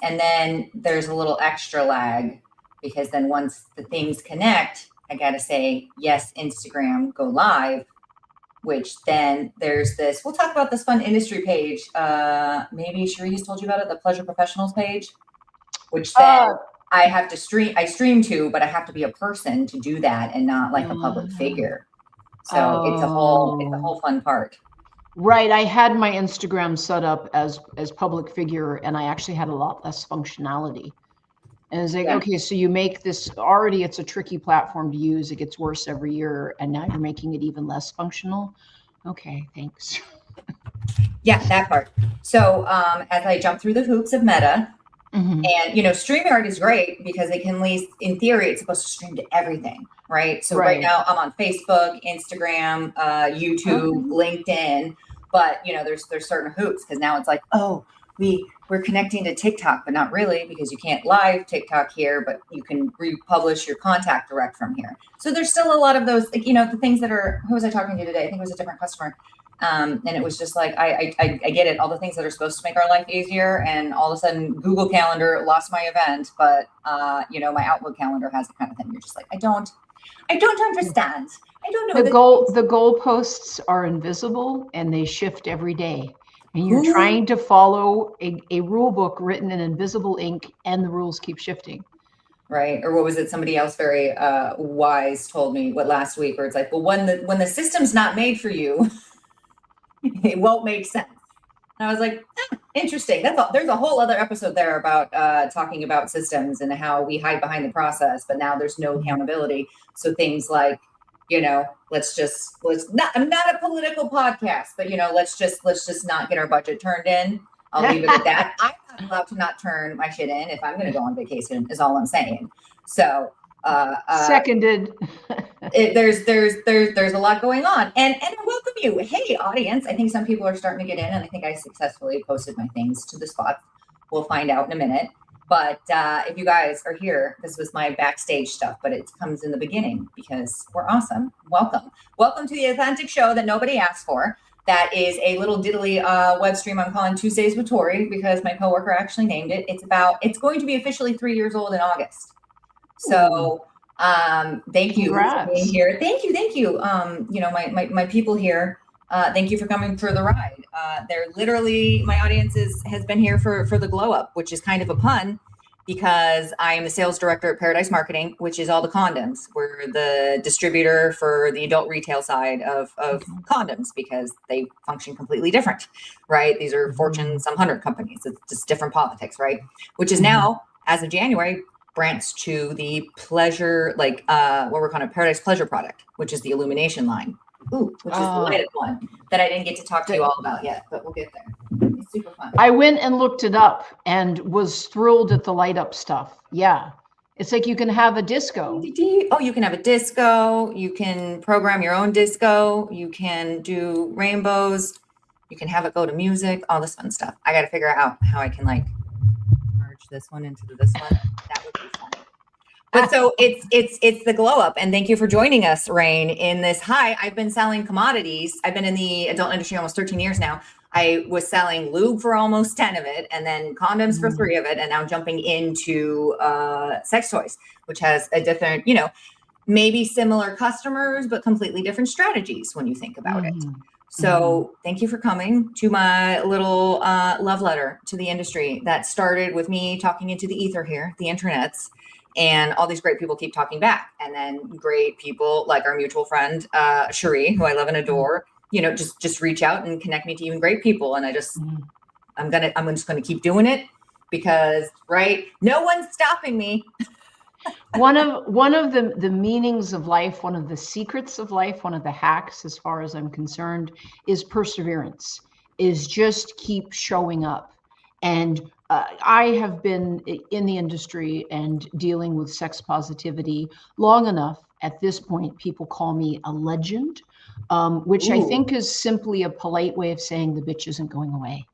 and then there's a little extra lag because then once the things connect, I got to say, yes, Instagram, go live, which then there's this, we'll talk about this fun industry page. Maybe Cherie's told you about it, the Pleasure Professionals page, which then I have to stream to, but I have to be a person to do that and not like a public figure. So it's a whole fun part. Right. I had my Instagram set up as public figure, and I actually had a lot less functionality. And it's like, okay, so you make this already, it's a tricky platform to use. It gets worse every year. And now you're making it even less functional. Okay, thanks. Yeah, that part. So as I jump through the hoops of Meta, and, StreamYard is great because it can, at least in theory, it's supposed to stream to everything, right? So right now I'm on Facebook, Instagram, YouTube, LinkedIn, but, there's certain hoops because now it's like, oh, we're connecting to TikTok, but not really because you can't live TikTok here, but you can republish your contact direct from here. So there's still a lot of those, like, the things that are, who was I talking to today? I think it was a different customer. And it was just like, I get it. All the things that are supposed to make our life easier. And all of a sudden Google Calendar lost my event, but my Outlook calendar has the kind of thing. You're just like, I don't understand. I don't know. The goalposts are invisible and they shift every day. And you're trying to follow a rule book written in invisible ink, and the rules keep shifting. Right. Or what was it? Somebody else very wise told me last week, where it's like, well, when the system's not made for you, it won't make sense. And I was like, interesting. There's a whole other episode there about talking about systems and how we hide behind the process, but now there's no accountability. So things like, I'm not a political podcast, but let's just not get our budget turned in. I'll leave it at that. I'm not allowed to not turn my shit in if I'm going to go on vacation, is all I'm saying. So seconded. There's a lot going on, and I welcome you. Hey, audience. I think some people are starting to get in, and I think I successfully posted my things to the spot. We'll find out in a minute. But if you guys are here, this was my backstage stuff, but it comes in the beginning because we're awesome. Welcome to the authentic show that nobody asked for. That is a little diddly web stream I'm calling Tuesdays with Tori because my coworker actually named it. It's going to be officially 3 years old in August. So thank you for being here. Thank you. My people here, thank you for coming for the ride. They're literally, my audience has been here for the glow up, which is kind of a pun because I am the sales director at Paradise Marketing, which is all the condoms. We're the distributor for the adult retail side of condoms because they function completely different, right? These are Fortune some 100 companies. It's just different politics, right? Which is now, as of January, branched to the pleasure, what we're calling a Paradise Pleasure product, which is the illumination line. Which is the lighted one that I didn't get to talk to you all about yet, but we'll get there. It's super fun. I went and looked it up and was thrilled at the light up stuff. Yeah. It's like you can have a disco. Oh, you can have a disco. You can program your own disco. You can do rainbows. You can have it go to music, all this fun stuff. I got to figure out how I can merge this one into this one. That would be fun. But so it's the glow up, and thank you for joining us, Rain, in this. I've been selling commodities. I've been in the adult industry almost 13 years now. I was selling lube for almost 10 of it, and then condoms for 3 of it, and now jumping into sex toys, which has a different, maybe similar customers, but completely different strategies when you think about it. So thank you for coming to my little love letter to the industry that started with me talking into the ether here, the internets. And all these great people keep talking back. And then great people like our mutual friend, Cherie, who I love and adore, just reach out and connect me to even great people. And I'm just going to keep doing it because, right, no one's stopping me. One of the meanings of life, one of the secrets of life, one of the hacks, as far as I'm concerned, is perseverance, is just keep showing up. And I have been in the industry and dealing with sex positivity long enough. At this point, people call me a legend, which I think is simply a polite way of saying the bitch isn't going away.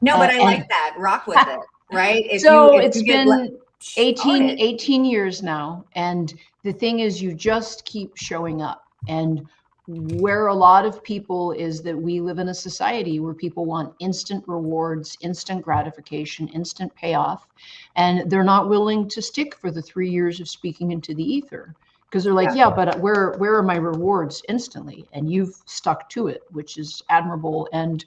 No, but I like that. Rock with it, right? It's been 18 years now. And the thing is, you just keep showing up. And where a lot of people is that we live in a society where people want instant rewards, instant gratification, instant payoff, and they're not willing to stick for the 3 years of speaking into the ether because they're like, yeah, but where are my rewards instantly? And you've stuck to it, which is admirable, and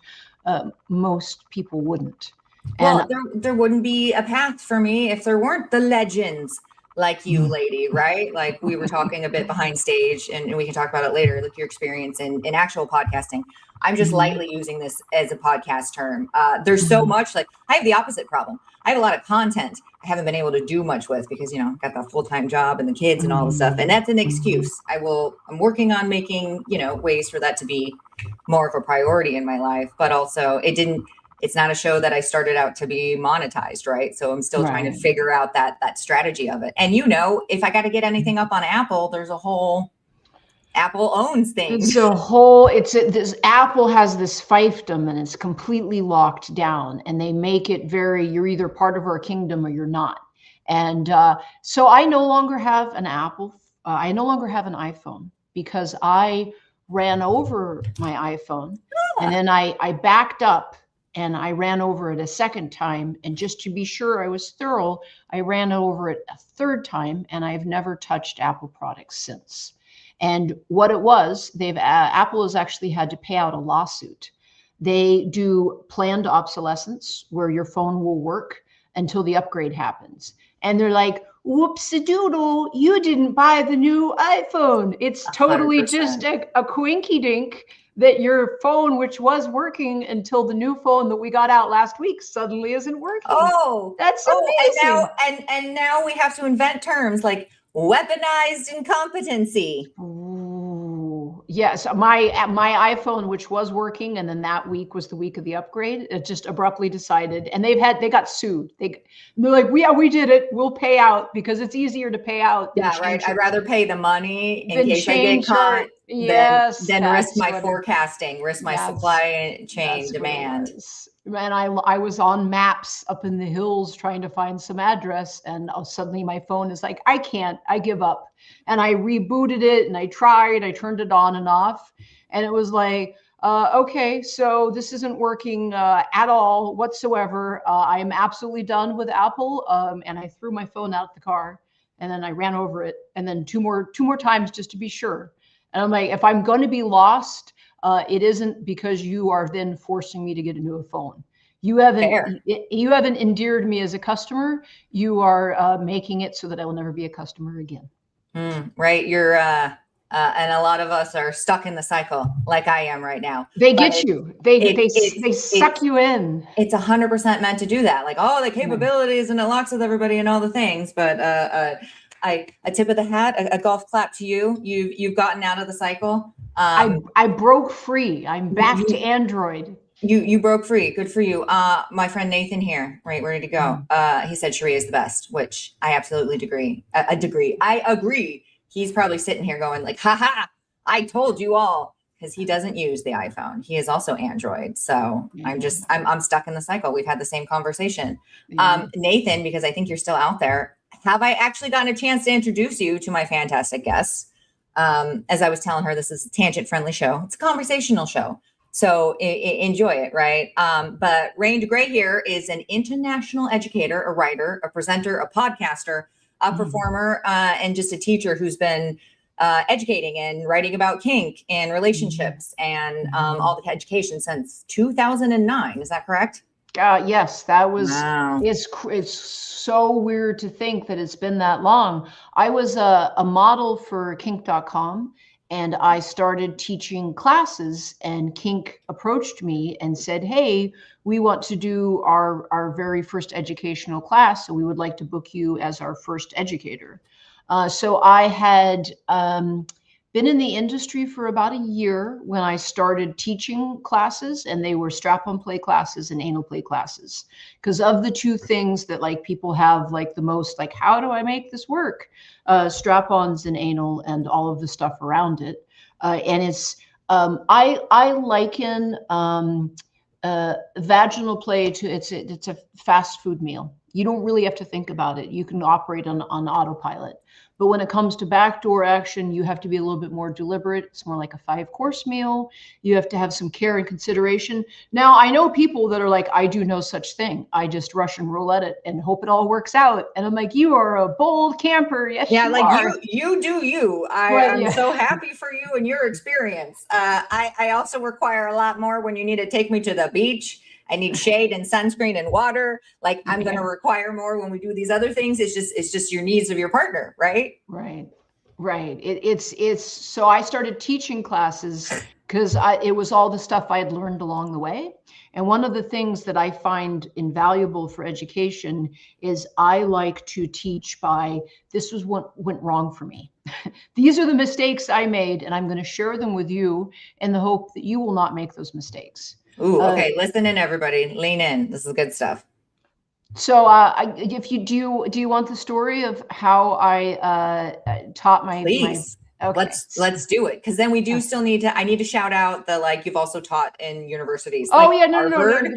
most people wouldn't. Well, And there wouldn't be a path for me if there weren't the legends like you, lady, right? Like we were talking a bit behind stage, and we can talk about it later, like your experience in actual podcasting. I'm just lightly using this as a podcast term. There's so much, like I have the opposite problem. I have a lot of content I haven't been able to do much with because, you know, I've got that full-time job and the kids and all the stuff. And that's an excuse. I'm working on making, you know, ways for that to be more of a priority in my life, but also it's not a show that I started out to be monetized, right? So I'm still trying to figure out that strategy of it. And you know, if I got to get anything up on Apple, there's a whole Apple owns things. It's a whole, this Apple has this fiefdom and it's completely locked down, and they make it very, you're either part of our kingdom or you're not. And so I no longer have an Apple. I no longer have an iPhone because I ran over my iPhone and then I backed up and I ran over it a second time. And just to be sure I was thorough, I ran over it a third time, and I've never touched Apple products since. And what it was, Apple has actually had to pay out a lawsuit. They do planned obsolescence where your phone will work until the upgrade happens. And they're like, whoops-a-doodle, you didn't buy the new iPhone. It's totally 100%. Just a coinky dink that your phone, which was working until the new phone that we got out last week, suddenly isn't working. Oh, that's amazing. And now we have to invent terms like weaponized incompetency. Ooh, yes, my iPhone, which was working, and then that week was the week of the upgrade, it just abruptly decided, and they got sued. They're like, yeah, we did it. We'll pay out because it's easier to pay out. Yeah, right. I'd rather pay the money in case I get caught than risk my forecasting, risk my supply chain demand. And I was on maps up in the hills trying to find some address, and suddenly my phone is like, I can't, I give up. And I rebooted it and I turned it on and off. And it was like, okay, so this isn't working at all whatsoever. I am absolutely done with Apple. And I threw my phone out the car, and then I ran over it, and then two more times just to be sure. And I'm like, if I'm going to be lost, it isn't because you are then forcing me to get a new phone. You haven't endeared me as a customer. You are making it so that I will never be a customer again. Right. You're and a lot of us are stuck in the cycle like I am right now. They get you. They suck you in. It's 100% meant to do that. Like, oh, the capabilities and it locks with everybody and all the things. But a tip of the hat, a golf clap to you. You've gotten out of the cycle. I broke free. I'm back to Android. You broke free. Good for you. My friend Nathan here, right, ready to go. He said Sharia is the best, which I absolutely agree. I agree. He's probably sitting here going like, haha, I told you all, because he doesn't use the iPhone. He is also Android. So I'm stuck in the cycle. We've had the same conversation. Nathan, because I think you're still out there, have I actually gotten a chance to introduce you to my fantastic guests? As I was telling her, this is a tangent-friendly show. It's a conversational show. So enjoy it, right? But Rain DeGrey here is an international educator, a writer, a presenter, a podcaster, a performer, and just a teacher who's been educating and writing about kink and relationships and all the education since 2009. Is that correct? Yes, that was, it's so weird to think that it's been that long. I was a model for kink.com, and I started teaching classes, and Kink approached me and said, hey, we want to do our very first educational class, so we would like to book you as our first educator. So I had been in the industry for about a year when I started teaching classes, and they were strap-on play classes and anal play classes. Because of the two things that like people have like the most, like, how do I make this work? Strap-ons and anal and all of the stuff around it. And it's, I liken vaginal play to, it's a fast food meal. You don't really have to think about it. You can operate on autopilot. But when it comes to backdoor action, you have to be a little bit more deliberate. It's more like a 5-course meal. You have to have some care and consideration. Now, I know people that are like, I do no such thing. I just Russian roulette it and hope it all works out. And I'm like, you are a bold camper. Yes, Yeah, you like are. you do you. I'm so happy for you and your experience. I also require a lot more when you need to take me to the beach. I need shade and sunscreen and water. Like I'm going to require more when we do these other things. It's just your needs of your partner, right? Right. It's so I started teaching classes because it was all the stuff I had learned along the way. And one of the things that I find invaluable for education is I like to teach by, this was what went wrong for me. These are the mistakes I made, and I'm going to share them with you in the hope that you will not make those mistakes. Ooh, okay. Listen in, everybody. Lean in. This is good stuff. So, if you do you want the story of how I taught my? Please. Okay. Let's do it, because then we do still need to. I need to shout out the, like, you've also taught in universities. Oh like yeah, no.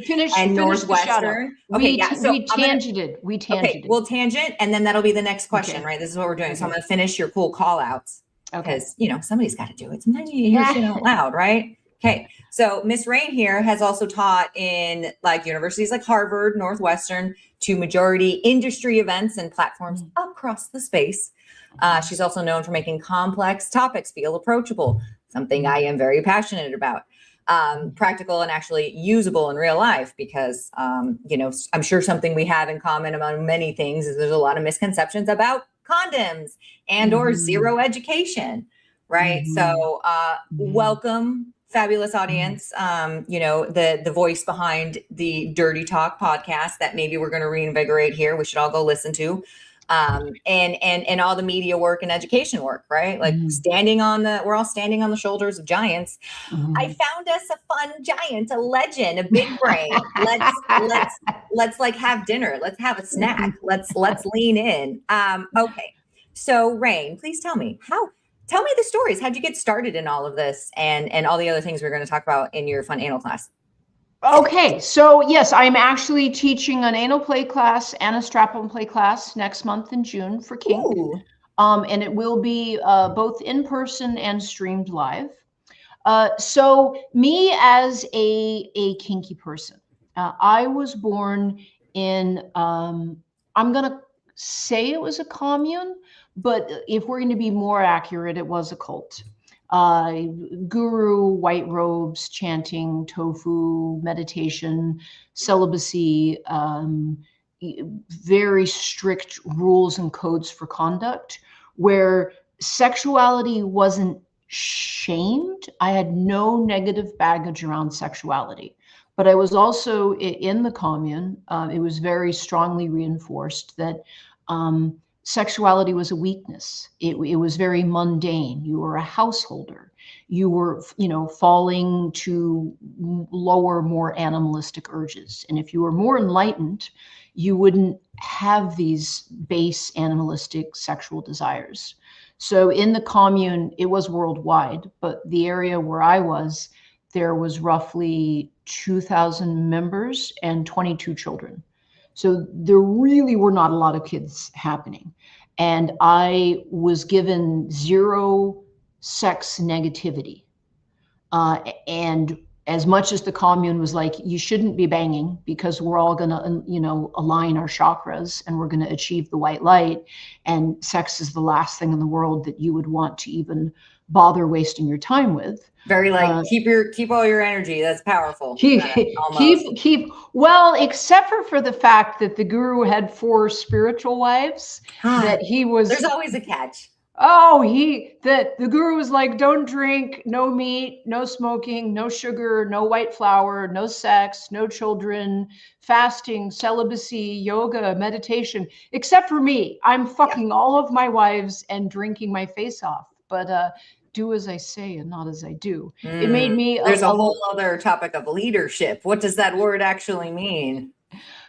Finish Northwestern. Okay, yeah. So we tangented. Okay, we'll tangent, and then that'll be the next question, right? This is what we're doing. So I'm going to finish your cool call outs, because somebody's got to do it. Sometimes you hear shit out loud, right? Okay, so Miss Rain here has also taught in like universities like Harvard, Northwestern, to majority industry events and platforms across the space. She's also known for making complex topics feel approachable, something I am very passionate about, practical and actually usable in real life, because, I'm sure something we have in common among many things is there's a lot of misconceptions about condoms and or zero education, right? So welcome, fabulous audience. The voice behind the Dirty Talk podcast that maybe we're going to reinvigorate here. We should all go listen to, and all the media work and education work, right? Like we're all standing on the shoulders of giants. I found us a fun giant, a legend, a big brain. Let's like have dinner. Let's have a snack. Let's lean in. Okay. So Rain, please tell me the stories. How'd you get started in all of this and all the other things we're going to talk about in your fun anal class? Okay, so yes, I'm actually teaching an anal play class and a strap-on play class next month in June for Kink. And it will be both in person and streamed live. So me as a kinky person, I was born in, I'm going to say it was a commune, but if we're going to be more accurate, it was a cult. Guru, white robes, chanting, tofu, meditation, celibacy, very strict rules and codes for conduct, where sexuality wasn't shamed. I had no negative baggage around sexuality, but I was also in the commune. It was very strongly reinforced that sexuality was a weakness. It was very mundane. You were a householder. You were, falling to lower, more animalistic urges. And if you were more enlightened, you wouldn't have these base animalistic sexual desires. So in the commune, it was worldwide, but the area where I was, there was roughly 2,000 members and 22 children. So there really were not a lot of kids happening. And I was given zero sex negativity. And as much as the commune was like, you shouldn't be banging because we're all going to, align our chakras and we're going to achieve the white light. And sex is the last thing in the world that you would want to even bother wasting your time with. Very keep all your energy. That's powerful. Well, except for the fact that the guru had 4 spiritual wives, that he was. There's always a catch. Oh, the guru was like, don't drink, no meat, no smoking, no sugar, no white flour, no sex, no children, fasting, celibacy, yoga, meditation, except for me. I'm fucking all of my wives and drinking my face off. But do as I say and not as I do. It made me. There's a whole other topic of leadership. What does that word actually mean?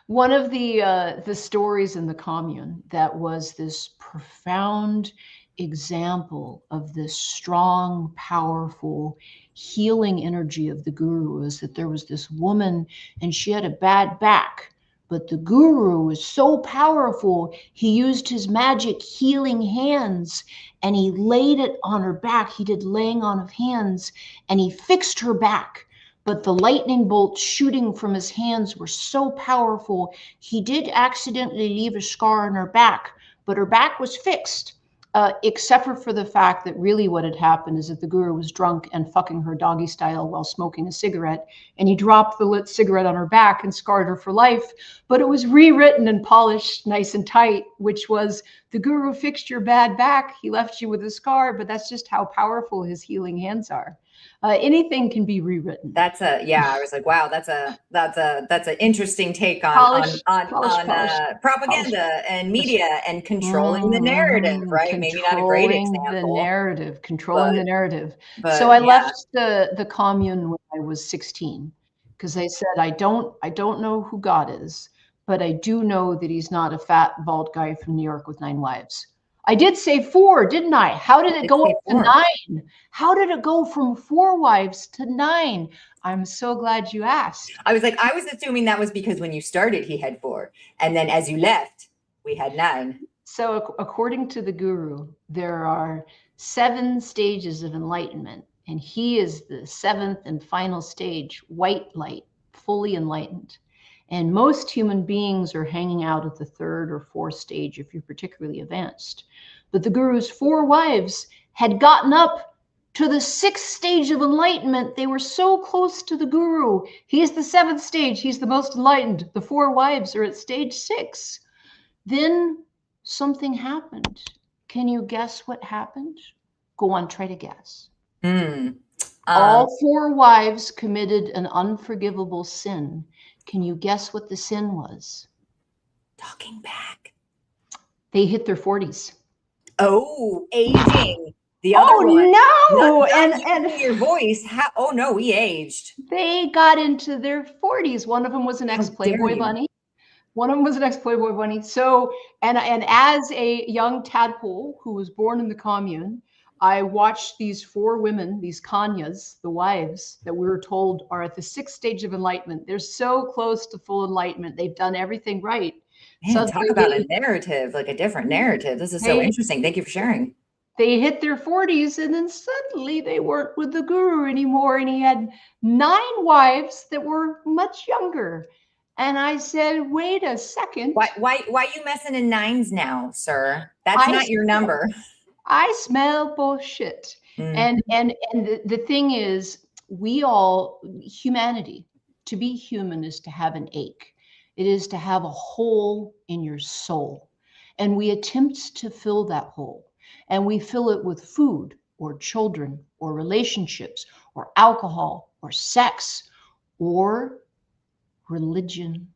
One of the stories in the commune that was this profound example of this strong, powerful, healing energy of the guru is that there was this woman and she had a bad back But the guru was so powerful, he used his magic healing hands and he laid it on her back. He did laying on of hands and he fixed her back. But the lightning bolts shooting from his hands were so powerful, he did accidentally leave a scar on her back, but her back was fixed. Except for the fact that really what had happened is that the guru was drunk and fucking her doggy style while smoking a cigarette, and he dropped the lit cigarette on her back and scarred her for life. But it was rewritten and polished nice and tight, which was, the guru fixed your bad back, he left you with a scar, but that's just how powerful his healing hands are. Anything can be rewritten. I was like, wow, that's an interesting take on Polish, propaganda and media and controlling the narrative, right? Maybe not a great example. Controlling the narrative. But, so I left the commune when I was 16 because I said, I don't know who God is, but I do know that he's not a fat, bald guy from New York with 9 wives. I did say 4, didn't I? How did it go up to 9? How did it go from 4 wives to 9? I'm so glad you asked. I was assuming that was because when you started, he had 4. And then as you left, we had 9. So according to the guru, there are 7 stages of enlightenment. And he is the 7th and final stage, white light, fully enlightened. And most human beings are hanging out at the 3rd or 4th stage if you're particularly advanced. But the guru's 4 wives had gotten up to the 6th stage of enlightenment. They were so close to the guru. He's the 7th stage. He's the most enlightened. The 4 wives are at stage 6. Then something happened. Can you guess what happened? Go on, try to guess. All 4 wives committed an unforgivable sin. Can you guess what the sin was? Talking back. They hit their 40s. Oh, aging. The other one. No! And your voice. Oh no, we aged. They got into their 40s. One of them was an ex-Playboy bunny. So, and as a young tadpole who was born in the commune, I watched these 4 women, these Kanyas, the wives that we were told are at the 6th stage of enlightenment. They're so close to full enlightenment. They've done everything right. Man, talk about a narrative, like a different narrative. This is so interesting. Thank you for sharing. They hit their 40s and then suddenly they weren't with the guru anymore. And he had 9 wives that were much younger. And I said, wait a second. Why you messing in 9s now, sir? That's not your number. I smell bullshit. And the thing is, we all, humanity, to be human is to have an ache. It is to have a hole in your soul. And we attempt to fill that hole. And we fill it with food or children or relationships or alcohol or sex or religion.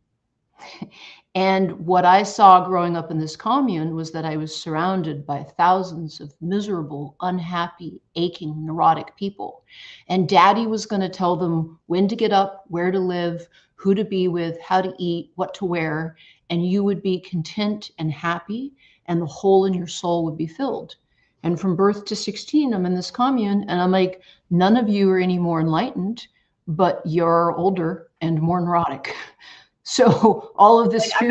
And what I saw growing up in this commune was that I was surrounded by thousands of miserable, unhappy, aching, neurotic people. And daddy was going to tell them when to get up, where to live, who to be with, how to eat, what to wear, and you would be content and happy, and the hole in your soul would be filled. And from birth to 16, I'm in this commune, and I'm like, none of you are any more enlightened, but you're older and more neurotic. So all of this I'm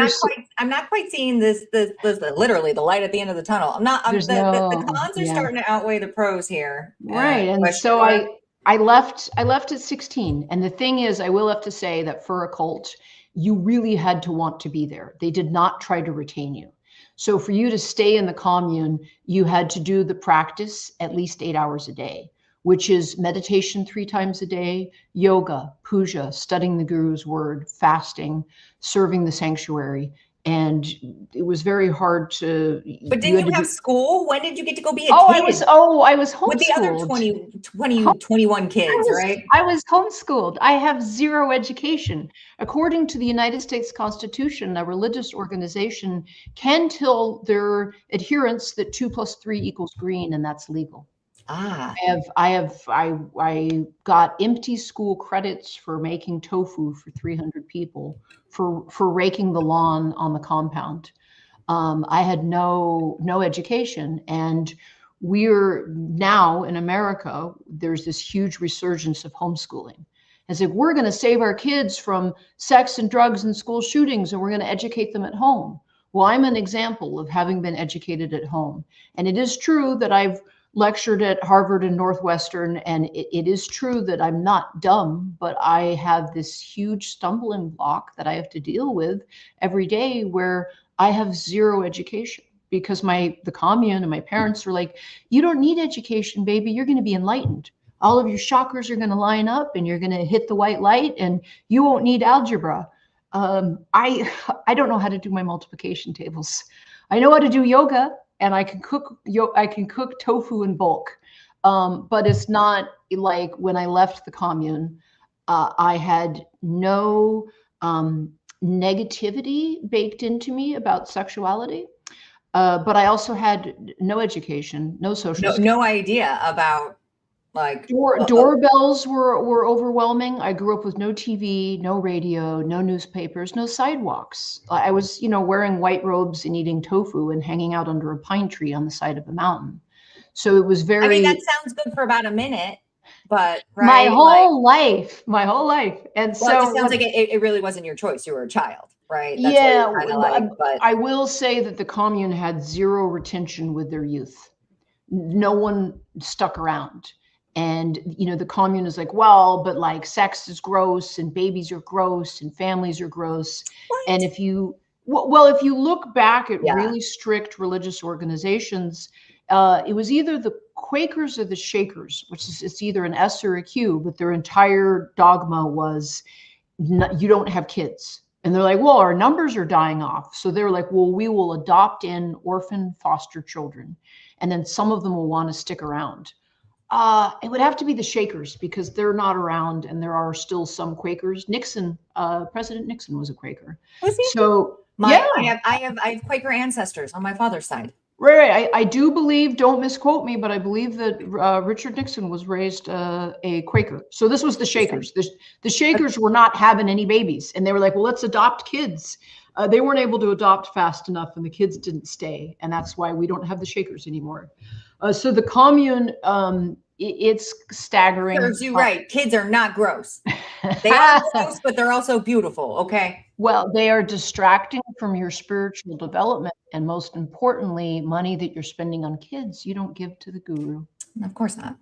not quite seeing this literally the light at the end of the tunnel. The cons are starting to outweigh the pros here. Right. And so I left at 16. And the thing is, I will have to say that for a cult, you really had to want to be there. They did not try to retain you. So for you to stay in the commune, you had to do the practice at least 8 hours a day, which is meditation 3 times a day, yoga, puja, studying the guru's word, fasting, serving the sanctuary. And it was very hard to. But didn't you have school? When did you get to go be a kid? I was homeschooled. With the other 21 kids, right? I was homeschooled. I have 0 education. According to the United States Constitution, a religious organization can tell their adherents that 2 + 3 = green, and that's legal. I got empty school credits for making tofu for 300 people, for raking the lawn on the compound. I had no education, and we're now in America, there's this huge resurgence of homeschooling. It's like, we're going to save our kids from sex and drugs and school shootings, and we're going to educate them at home. Well, I'm an example of having been educated at home. And it is true that I've lectured at Harvard and Northwestern, and it is true that I'm not dumb, but I have this huge stumbling block that I have to deal with every day where I have zero education, because the commune and my parents were like, you don't need education, baby. You're going to be enlightened. All of your chakras are going to line up and you're going to hit the white light and you won't need algebra. I don't know how to do my multiplication tables. I know how to do yoga, and I can cook tofu in bulk. But it's not like when I left the commune, I had no negativity baked into me about sexuality. But I also had no education, no social no idea about like doorbells were overwhelming. I grew up with no TV, no radio, no newspapers, no sidewalks. I was, wearing white robes and eating tofu and hanging out under a pine tree on the side of a mountain. So it was very. I mean, that sounds good for about a minute, but my whole life, and well, so it sounds like it really wasn't your choice. You were a child, right? That's but I will say that the commune had zero retention with their youth. No one stuck around. And, the commune is like, well, but like sex is gross and babies are gross and families are gross. What? And if you look back at really strict religious organizations, it was either the Quakers or the Shakers, which is, it's either an S or a Q, but their entire dogma was you don't have kids. And they're like, well, our numbers are dying off. So they're like, well, we will adopt in orphan foster children. And then some of them will want to stick around. It would have to be the Shakers, because they're not around and there are still some Quakers. President Nixon was a Quaker. Was he? So I have Quaker ancestors on my father's side. Right. I do believe, don't misquote me, but I believe that Richard Nixon was raised a Quaker. So this was the Shakers. The Shakers were not having any babies, and they were like, well, let's adopt kids. They weren't able to adopt fast enough, and the kids didn't stay. And that's why we don't have the Shakers anymore. So the commune, it's staggering. Serves you right. Kids are not gross. They are gross, but they're also beautiful. Okay. Well, they are distracting from your spiritual development. And most importantly, money that you're spending on kids, you don't give to the guru. Of course not.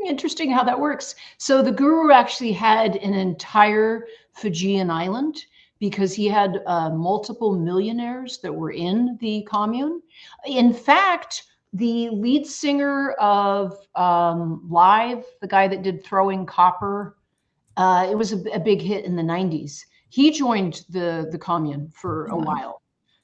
Interesting how that works. So the guru actually had an entire Fijian island, because he had multiple millionaires that were in the commune. In fact, the lead singer of Live, the guy that did Throwing Copper, it was a big hit in the 90s. He joined the commune for a while.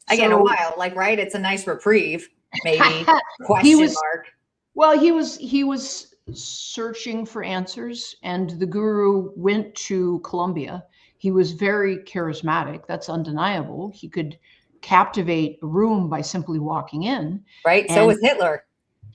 Again, a while, like, right? It's a nice reprieve, maybe. Question mark. Well, he was searching for answers, and the guru went to Colombia. He was very charismatic. That's undeniable. He could captivate a room by simply walking in. Right. So was Hitler.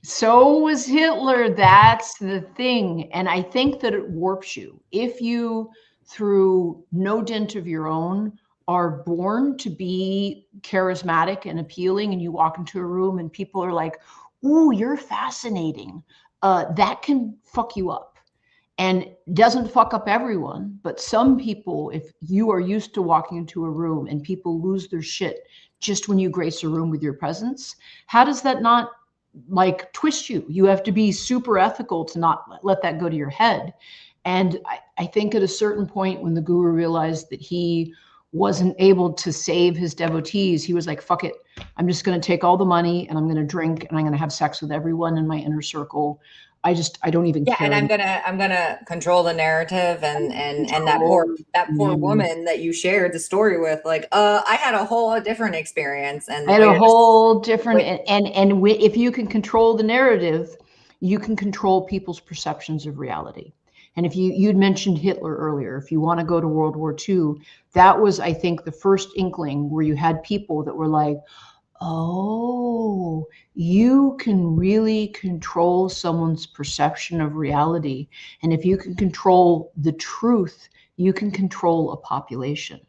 So was Hitler. That's the thing. And I think that it warps you. If you, through no dint of your own, are born to be charismatic and appealing, and you walk into a room and people are like, ooh, you're fascinating, that can fuck you up. And doesn't fuck up everyone, but some people, if you are used to walking into a room and people lose their shit just when you grace a room with your presence, how does that not like twist you? You have to be super ethical to not let that go to your head. And I think at a certain point, when the guru realized that he wasn't able to save his devotees, he was like, fuck it. I'm just going to take all the money and I'm going to drink and I'm going to have sex with everyone in my inner circle. I don't even care. And I'm gonna control the narrative and that poor woman that you shared the story with, like, I had a whole different experience, and I had a whole different, and if you can control the narrative, you can control people's perceptions of reality. And if you'd mentioned Hitler earlier, if you want to go to World War II, that was, I think, the first inkling where you had people that were like, oh, you can really control someone's perception of reality. And if you can control the truth, you can control a population.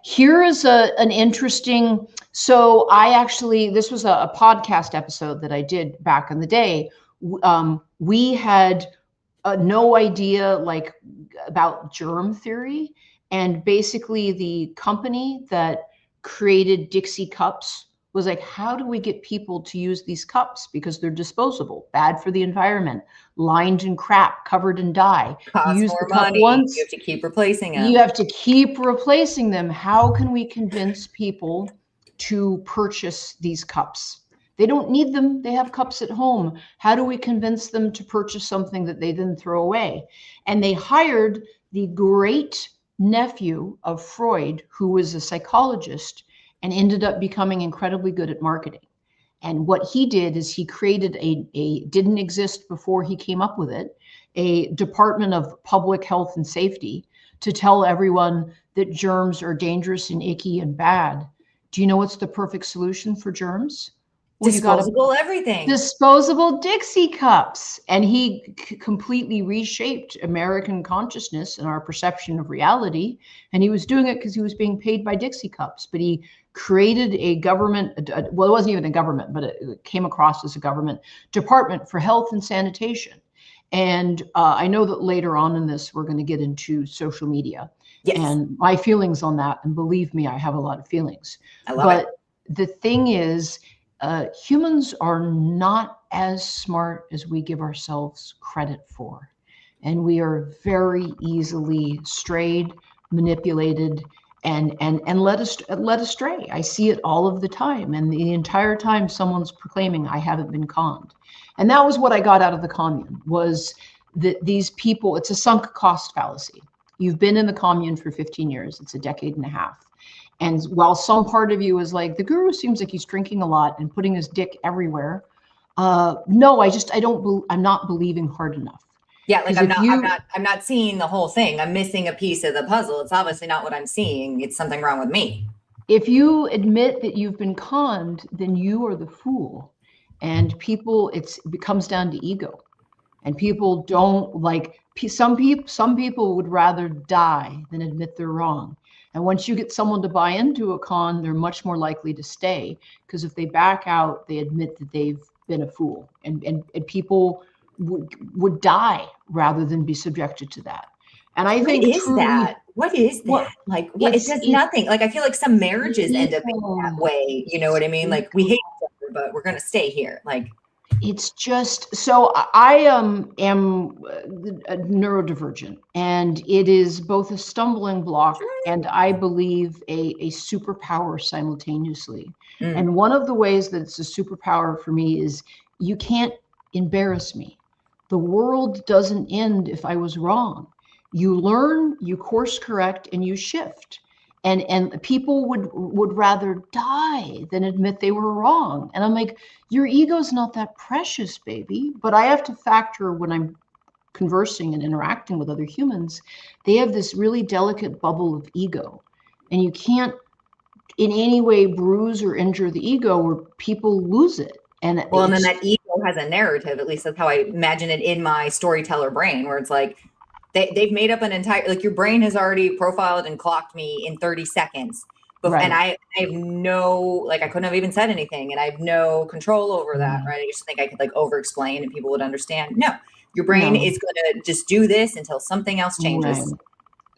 Here is an interesting, so this was a podcast episode that I did back in the day. We had no idea like about germ theory. And basically the company that created Dixie cups was like, how do we get people to use these cups? Because they're disposable, bad for the environment, lined in crap, covered in dye. You Costs use more the cup money. once, You have to keep replacing them. you have to keep replacing them. How can we convince people to purchase these cups? They don't need them. They have cups at home. How do we convince them to purchase something that they then throw away? And they hired the great nephew of Freud, who was a psychologist and ended up becoming incredibly good at marketing. And what he did is he created a didn't exist before he came up with it, a Department of Public Health and Safety to tell everyone that germs are dangerous and icky and bad. Do you know what's the perfect solution for germs? Well, Disposable everything. Disposable Dixie cups. And he completely reshaped American consciousness and our perception of reality. And he was doing it because he was being paid by Dixie cups. But he created a government, well, it wasn't even a government, but it came across as a government Department for Health and Sanitation. And I know that later on in this, we're going to get into social media. Yes. And my feelings on that. And believe me, I have a lot of feelings. I love it. The thing is, humans are not as smart as we give ourselves credit for. And we are very easily strayed, manipulated, and led astray. I see it all of the time. And the entire time someone's proclaiming, I haven't been conned. And that was what I got out of the commune, was that these people, it's a sunk cost fallacy. You've been in the commune for 15 years. It's a decade and a half. And while some part of you is like, the guru seems like he's drinking a lot and putting his dick everywhere. No, I'm not believing hard enough. Yeah, like I'm not seeing the whole thing. I'm missing a piece of the puzzle. It's obviously not what I'm seeing. It's something wrong with me. If you admit that you've been conned, then you are the fool. And people, it comes down to ego. And people don't like, some people would rather die than admit they're wrong. And once you get someone to buy into a con, they're much more likely to stay, because if they back out, they admit that they've been a fool, and people would die rather than be subjected to that. And I think what is that? Like, what? It does nothing. Like, I feel like some marriages end up being that way. You know what I mean? Like, we hate each other, but we're gonna stay here. Like, it's just, so I am neurodivergent, and it is both a stumbling block and I believe a superpower simultaneously. And one of the ways that it's a superpower for me is you can't embarrass me. The world doesn't end if I was wrong. You learn, you course correct, and you shift. And people would rather die than admit they were wrong. And I'm like, your ego's not that precious, baby. But I have to factor, when I'm conversing and interacting with other humans, they have this really delicate bubble of ego. And you can't in any way bruise or injure the ego, or people lose it. And then that ego has a narrative. At least that's how I imagine it in my storyteller brain, where it's like, they've made up an entire, like, your brain has already profiled and clocked me in 30 seconds. Right. And I have no, like, I couldn't have even said anything, and I have no control over that, right? I used to think I could, like, over-explain and people would understand. No, your brain is going to just do this until something else changes. Right.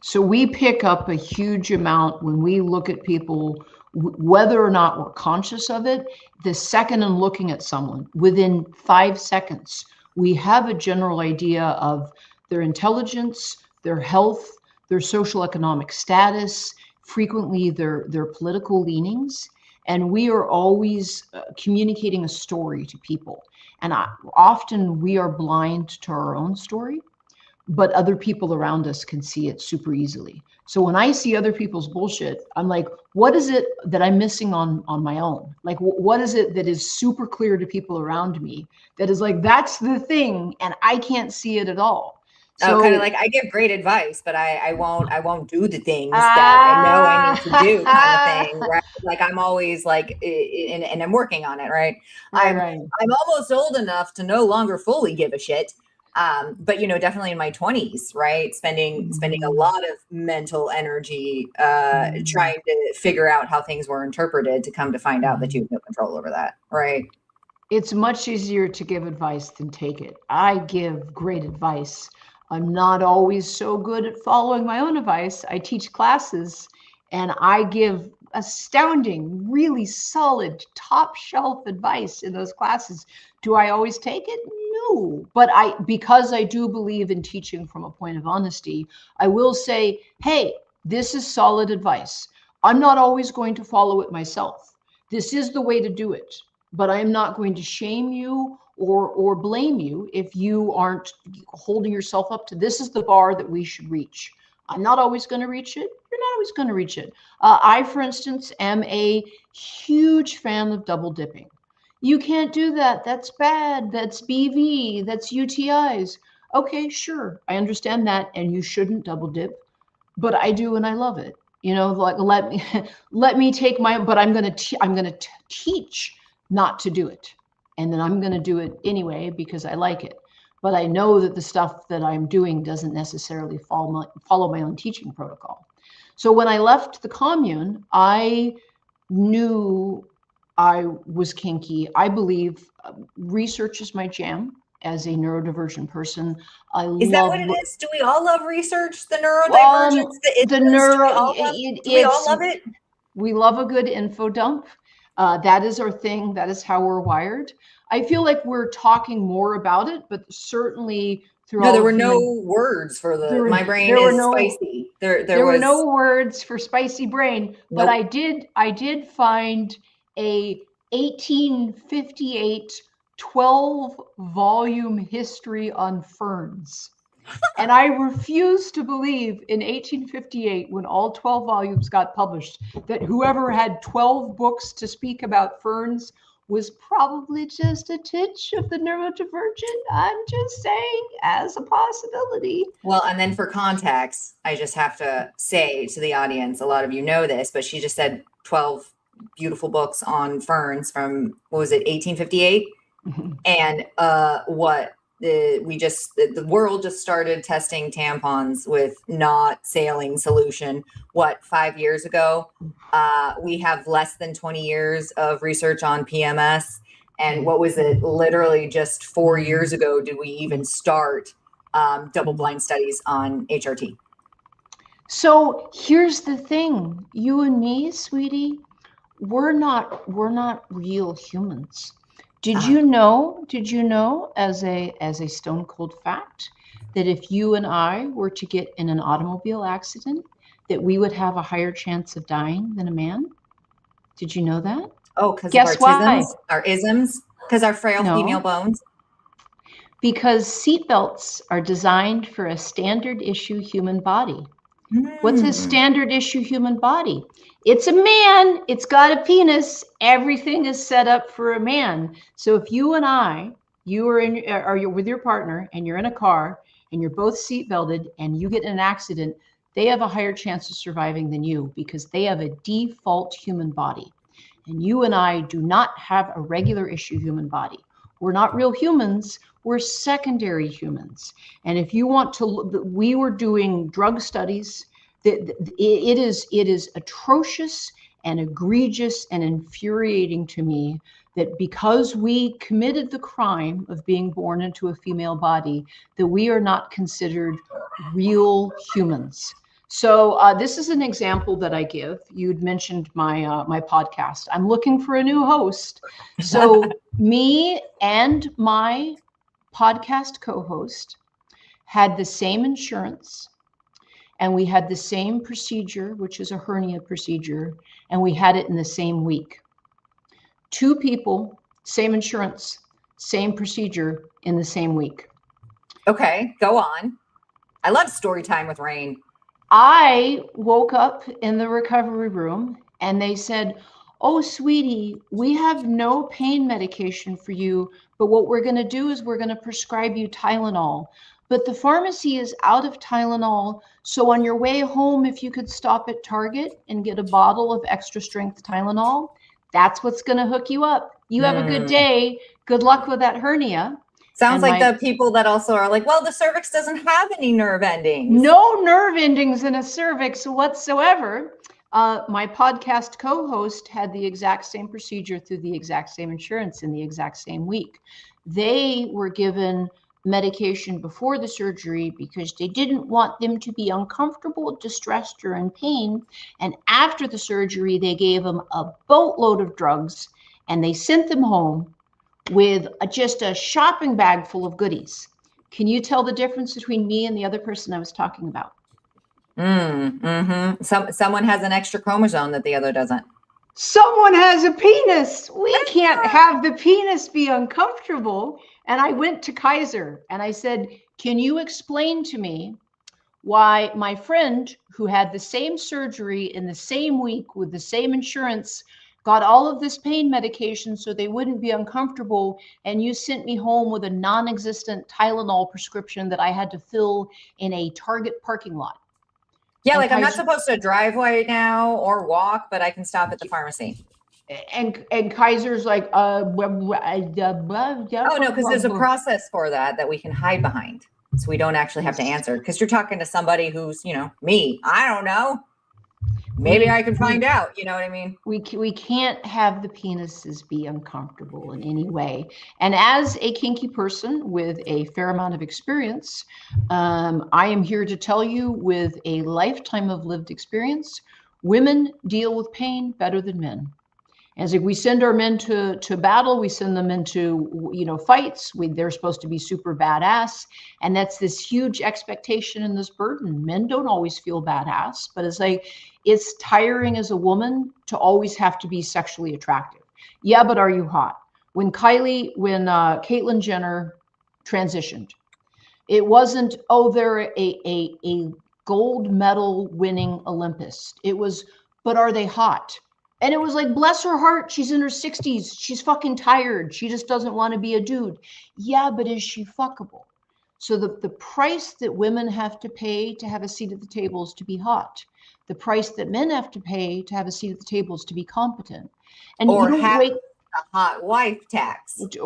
So we pick up a huge amount when we look at people, whether or not we're conscious of it. The second I'm looking at someone, within 5 seconds, we have a general idea of their intelligence, their health, their social economic status, frequently their political leanings. And we are always communicating a story to people. And often we are blind to our own story, but other people around us can see it super easily. So when I see other people's bullshit, I'm like, what is it that I'm missing on my own? Like, what is it that is super clear to people around me that is like, that's the thing, and I can't see it at all? So kind of like, I give great advice, but I won't do the things that I know I need to do, kind of thing, right? Like, I'm always like, and I'm working on it, right? I'm almost old enough to no longer fully give a shit. But, you know, definitely in my 20s, right? Spending a lot of mental energy trying to figure out how things were interpreted, to come to find out that you have no control over that, right? It's much easier to give advice than take it. I give great advice. I'm not always so good at following my own advice. I teach classes and I give astounding, really solid, top shelf advice in those classes. Do I always take it? No. But because I do believe in teaching from a point of honesty, I will say, hey, this is solid advice. I'm not always going to follow it myself. This is the way to do it, but I am not going to shame you or blame you if you aren't holding yourself up to this is the bar that we should reach. I'm not always going to reach it. You're not always going to reach it. I, for instance, am a huge fan of double dipping. You can't do that. That's bad. That's BV. That's UTIs. Okay, sure. I understand that. And you shouldn't double dip, but I do and I love it. You know, like let me take my, but I'm going to teach not to do it. And then I'm going to do it anyway because I like it. But I know that the stuff that I'm doing doesn't necessarily follow my own teaching protocol. So when I left the commune, I knew I was kinky. I believe research is my jam. As a neurodivergent person, Is that what it is? Do we all love research? The neurodivergence, do we all love it? We love a good info dump. That is our thing. That is how we're wired. I feel like we're talking more about it, but certainly through there were no words for my brain is spicy. There were no words for spicy brain, but I did find a 1858 12-volume history on ferns. And I refuse to believe in 1858, when all 12 volumes got published, that whoever had 12 books to speak about ferns was probably just a titch of the neurodivergent. I'm just saying, as a possibility. Well, and then for context, I just have to say to the audience, a lot of you know this, but she just said 12 beautiful books on ferns from, what was it, 1858? Mm-hmm. And the world just started testing tampons with not saline solution. 5 years ago? We have less than 20 years of research on PMS. And what was it? Literally just 4 years ago did we even start double-blind studies on HRT. So here's the thing, you and me, sweetie, we're not real humans. Did you know, as a stone cold fact, that if you and I were to get in an automobile accident, that we would have a higher chance of dying than a man? Did you know that? Oh, because of our isms, because our frail female bones? Because seatbelts are designed for a standard issue human body. What's a standard issue human body? It's a man. It's got a penis. Everything is set up for a man. So if you and I, you're with your partner and you're in a car and you're both seat belted and you get in an accident, they have a higher chance of surviving than you because they have a default human body. And you and I do not have a regular issue human body. We're not real humans. We're secondary humans. And if you want to, we were doing drug studies. It is atrocious and egregious and infuriating to me that because we committed the crime of being born into a female body, that we are not considered real humans. So this is an example that I give. You'd mentioned my podcast. I'm looking for a new host. So me and my podcast co-host had the same insurance, and we had the same procedure, which is a hernia procedure, and we had it in the same week. 2 people, same insurance, same procedure in the same week. Okay, go on. I love story time with Rain. I woke up in the recovery room and they said, "Oh, sweetie, we have no pain medication for you, but what we're going to do is we're going to prescribe you Tylenol. But the pharmacy is out of Tylenol, so on your way home, if you could stop at Target and get a bottle of extra strength Tylenol, that's what's going to hook you up. You have a good day. Good luck with that hernia." Sounds like the people that also are like, well, the cervix doesn't have any nerve endings. No nerve endings in a cervix whatsoever. My podcast co-host had the exact same procedure through the exact same insurance in the exact same week. They were given medication before the surgery because they didn't want them to be uncomfortable, distressed, or in pain. And after the surgery, they gave them a boatload of drugs and they sent them home with just a shopping bag full of goodies. Can you tell the difference between me and the other person I was talking about? Someone has an extra chromosome that the other doesn't. Someone has a penis. We can't have the penis be uncomfortable. And I went to Kaiser and I said, can you explain to me why my friend who had the same surgery in the same week with the same insurance got all of this pain medication so they wouldn't be uncomfortable, and you sent me home with a non-existent Tylenol prescription that I had to fill in a Target parking lot? Yeah, like I'm not supposed to drive right now or walk, but I can stop at the pharmacy. And Kaiser's like, oh no, because there's a process for that we can hide behind, so we don't actually have to answer. Because you're talking to somebody who's, me. I don't know. Maybe I can find out. You know what I mean? We can't have the penises be uncomfortable in any way. And as a kinky person with a fair amount of experience, I am here to tell you with a lifetime of lived experience, women deal with pain better than men. As if we send our men to battle, we send them into, fights. They're supposed to be super badass. And that's this huge expectation and this burden. Men don't always feel badass, but it's tiring as a woman to always have to be sexually attractive. Yeah, but are you hot? When Caitlyn Jenner transitioned, it wasn't, they're a gold medal winning Olympist. It was, but are they hot? And it was like, bless her heart, she's in her 60s. She's fucking tired. She just doesn't want to be a dude. Yeah, but is she fuckable? So the price that women have to pay to have a seat at the table is to be hot. The price that men have to pay to have a seat at the table is to be competent. And or have a hot wife tax. It's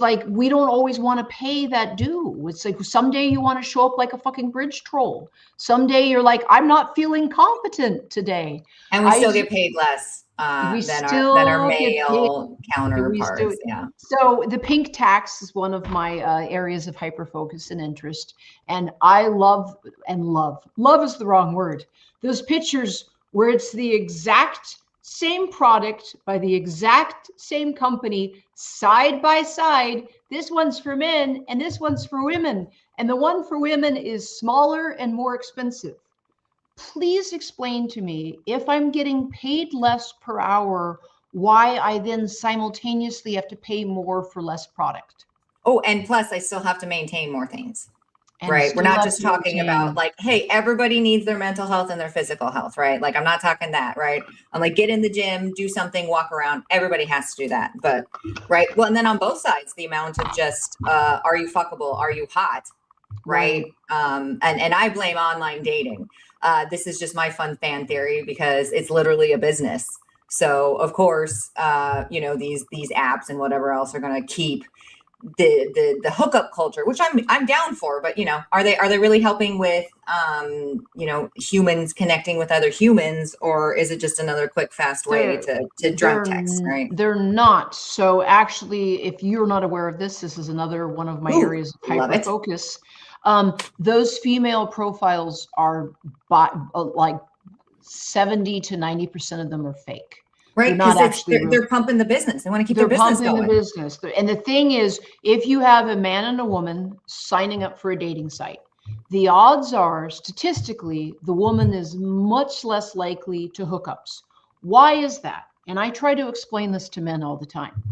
like, we don't always want to pay that due. It's like someday you want to show up like a fucking bridge troll. Someday you're like, I'm not feeling competent today. And we still get paid less than our male counterparts. Yeah. So the pink tax is one of my areas of hyper focus and interest. And I love is the wrong word. Those pictures where it's the exact same product by the exact same company, side by side. This one's for men and this one's for women. And the one for women is smaller and more expensive. Please explain to me, if I'm getting paid less per hour, why I then simultaneously have to pay more for less product. Oh, and plus I still have to maintain more things. Right. We're not just talking about like, hey, everybody needs their mental health and their physical health, right? Like, I'm not talking that, right? I'm like, get in the gym, do something, walk around. Everybody has to do that. But right. Well, and then on both sides, the amount of just, are you fuckable? Are you hot? Right. And I blame online dating. This is just my fun fan theory because it's literally a business. So of course, these apps and whatever else are going to keep the hookup culture, which I'm down for, but are they really helping with humans connecting with other humans, or is it just another quick fast way to drunk text? Right? They're not. So actually, if you're not aware of this is another one of my areas of hyper focus. Those female profiles are like 70 to 90% of them are fake. Right, because they're pumping the business. They want to keep their business going. The business. And the thing is, if you have a man and a woman signing up for a dating site, the odds are, statistically, the woman is much less likely to hookups. Why is that? And I try to explain this to men all the time.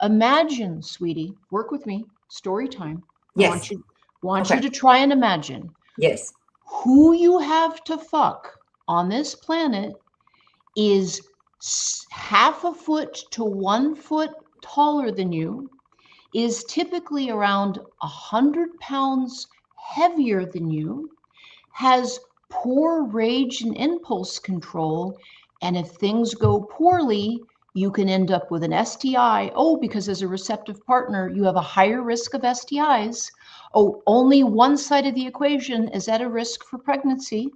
Imagine, sweetie, work with me, story time. Yes. I want you to try and imagine. Yes. Who you have to fuck on this planet is half a foot to 1 foot taller than you, is typically around 100 pounds heavier than you, has poor rage and impulse control, and if things go poorly, you can end up with an STI. Oh, because as a receptive partner, you have a higher risk of STIs. Oh, only one side of the equation is at a risk for pregnancy.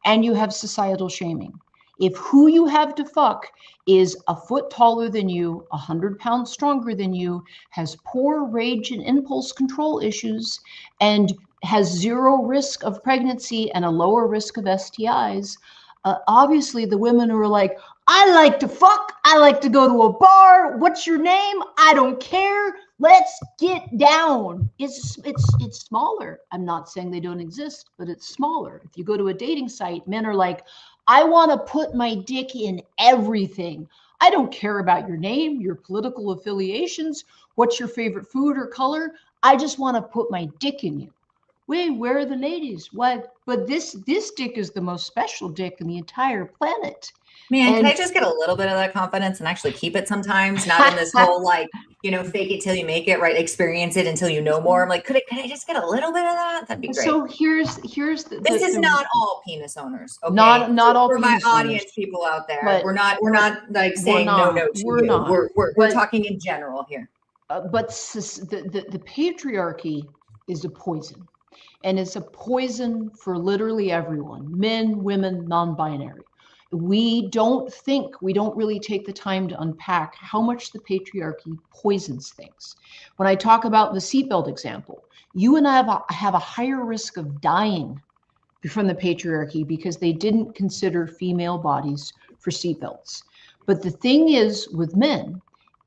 and you have societal shaming. If who you have to fuck is a foot taller than you, 100 pounds stronger than you, has poor rage and impulse control issues, and has zero risk of pregnancy and a lower risk of STIs, obviously the women who are like, I like to fuck, I like to go to a bar, what's your name? I don't care, let's get down. It's smaller. I'm not saying they don't exist, but it's smaller. If you go to a dating site, men are like, I want to put my dick in everything. I don't care about your name, your political affiliations, what's your favorite food or color. I just want to put my dick in you. Wait, where are the ladies? What? But this dick is the most special dick in the entire planet. Man, can I just get a little bit of that confidence and actually keep it sometimes? Not in this whole like, fake it till you make it, right? Experience it until you know more. I'm like, could I just get a little bit of that? That'd be great. So here's this is not all penis owners. Okay? Not all for penis my audience owners. people out there. But we're not like saying no to we're you. Not. We're talking in general here. But the patriarchy is a poison. And it's a poison for literally everyone, men, women, non-binary. We don't really take the time to unpack how much the patriarchy poisons things. When I talk about the seatbelt example, you and I have a higher risk of dying from the patriarchy because they didn't consider female bodies for seatbelts. But the thing is with men,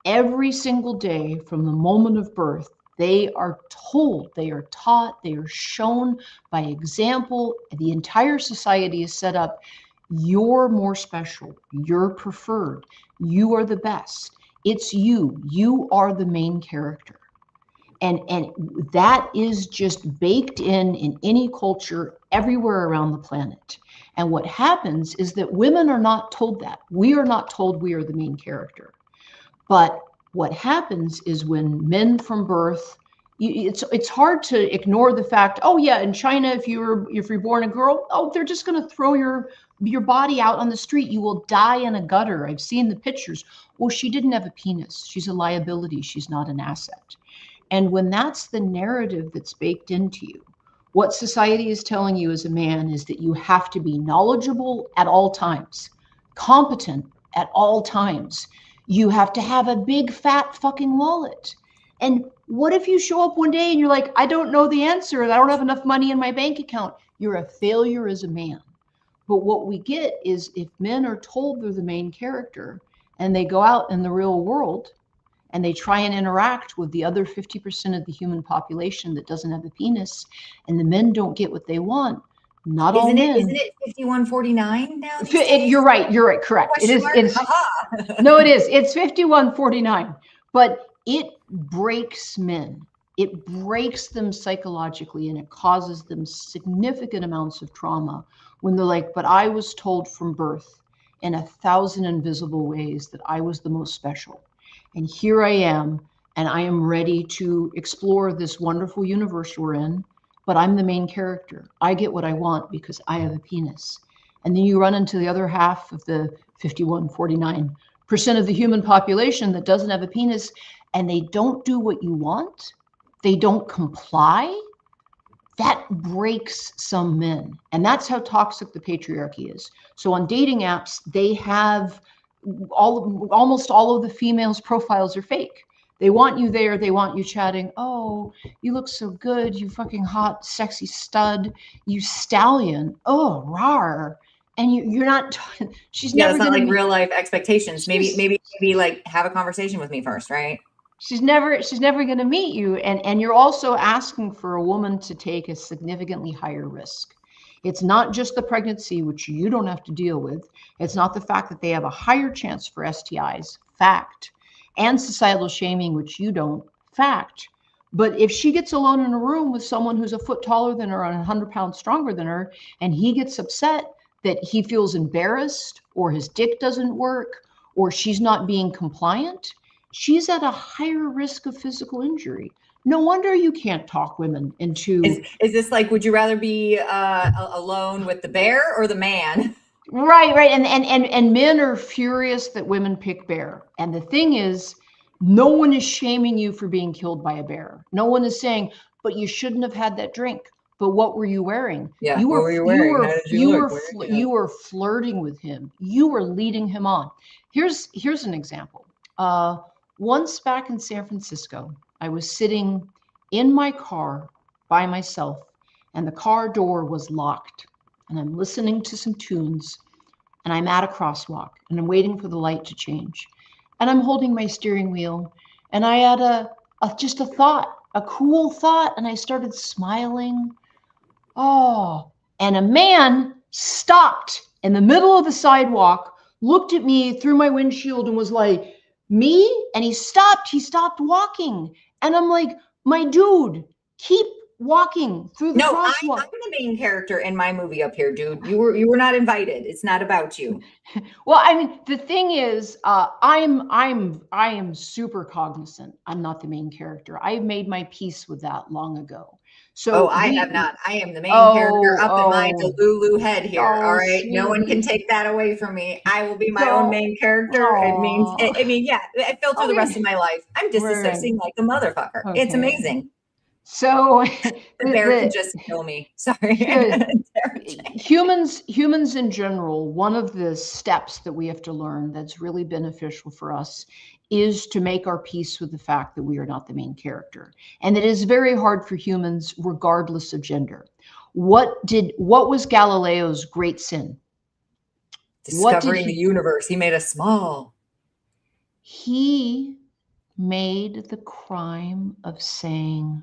every single day from the moment of birth, they are told, they are taught, they are shown by example. The entire society is set up. You're more special. You're preferred. You are the best. It's you. You are the main character. And that is just baked in any culture everywhere around the planet. And what happens is that women are not told that. We are not told we are the main character. But what happens is when men from birth, it's hard to ignore the fact, oh yeah, in China, if you're born a girl, oh, they're just going to throw your body out on the street. You will die in a gutter. I've seen the pictures. Well, she didn't have a penis. She's a liability. She's not an asset. And when that's the narrative that's baked into you, what society is telling you as a man is that you have to be knowledgeable at all times, competent at all times. You have to have a big fat fucking wallet. And what if you show up one day and you're like, I don't know the answer and I don't have enough money in my bank account? You're a failure as a man. But what we get is if men are told they're the main character and they go out in the real world and they try and interact with the other 50% of the human population that doesn't have a penis, and the men don't get what they want, not all men. Isn't it 5149 now? You're right, correct. It is. No, it is. It's 5149. But it breaks men. It breaks them psychologically, and it causes them significant amounts of trauma when they're like, but I was told from birth in 1,000 invisible ways that I was the most special. And here I am, and I am ready to explore this wonderful universe we're in, but I'm the main character. I get what I want because I have a penis. And then you run into the other half of the 51-49% of the human population that doesn't have a penis, and they don't do what you want. They don't comply. That breaks some men. And that's how toxic the patriarchy is. So on dating apps, they have almost all of the females' profiles are fake. They want you there. They want you chatting. Oh, you look so good. You fucking hot, sexy stud. You stallion. Oh, rar. And you're not. She's never. It's not like real life expectations. Maybe like have a conversation with me first, right? She's never going to meet you, and you're also asking for a woman to take a significantly higher risk. It's not just the pregnancy, which you don't have to deal with. It's not the fact that they have a higher chance for STIs, fact, and societal shaming, which you don't, fact. But if she gets alone in a room with someone who's a foot taller than her and 100 pounds stronger than her, and he gets upset that he feels embarrassed or his dick doesn't work or she's not being compliant, she's at a higher risk of physical injury. No wonder you can't talk women into. Is this like, would you rather be alone with the bear or the man? Right. And men are furious that women pick bear. And the thing is, no one is shaming you for being killed by a bear. No one is saying, but you shouldn't have had that drink. But what were you wearing? Yeah. You What were were you wearing? How did you look? Where did you you were flirting with him. You were leading him on. Here's an example. Once back in San Francisco, I was sitting in my car by myself, and the car door was locked. And I'm listening to some tunes, and I'm at a crosswalk, and I'm waiting for the light to change. And I'm holding my steering wheel, and I had just a thought, a cool thought, and I started smiling. Oh, and a man stopped in the middle of the sidewalk, looked at me through my windshield and was like, me? And he stopped walking. And I'm like, my dude, keep walking through the No, crosswalk. I'm the main character in my movie up here, dude. You were not invited. It's not about you. Well, I mean, the thing is, I am super cognizant. I'm not the main character. I made my peace with that long ago. So I have not. I am the main character up in my Delulu head here. All right. No one can take that away from me. I will be my own main character. It means, yeah, I filter the rest of my life. I'm disassociating like a motherfucker. Okay. It's amazing. So the bear can just kill me. Sorry. Humans in general, one of the steps that we have to learn that's really beneficial for us is to make our peace with the fact that we are not the main character. And it is very hard for humans regardless of gender. What was Galileo's great sin? Discovering the universe. He made us small. He made the crime of saying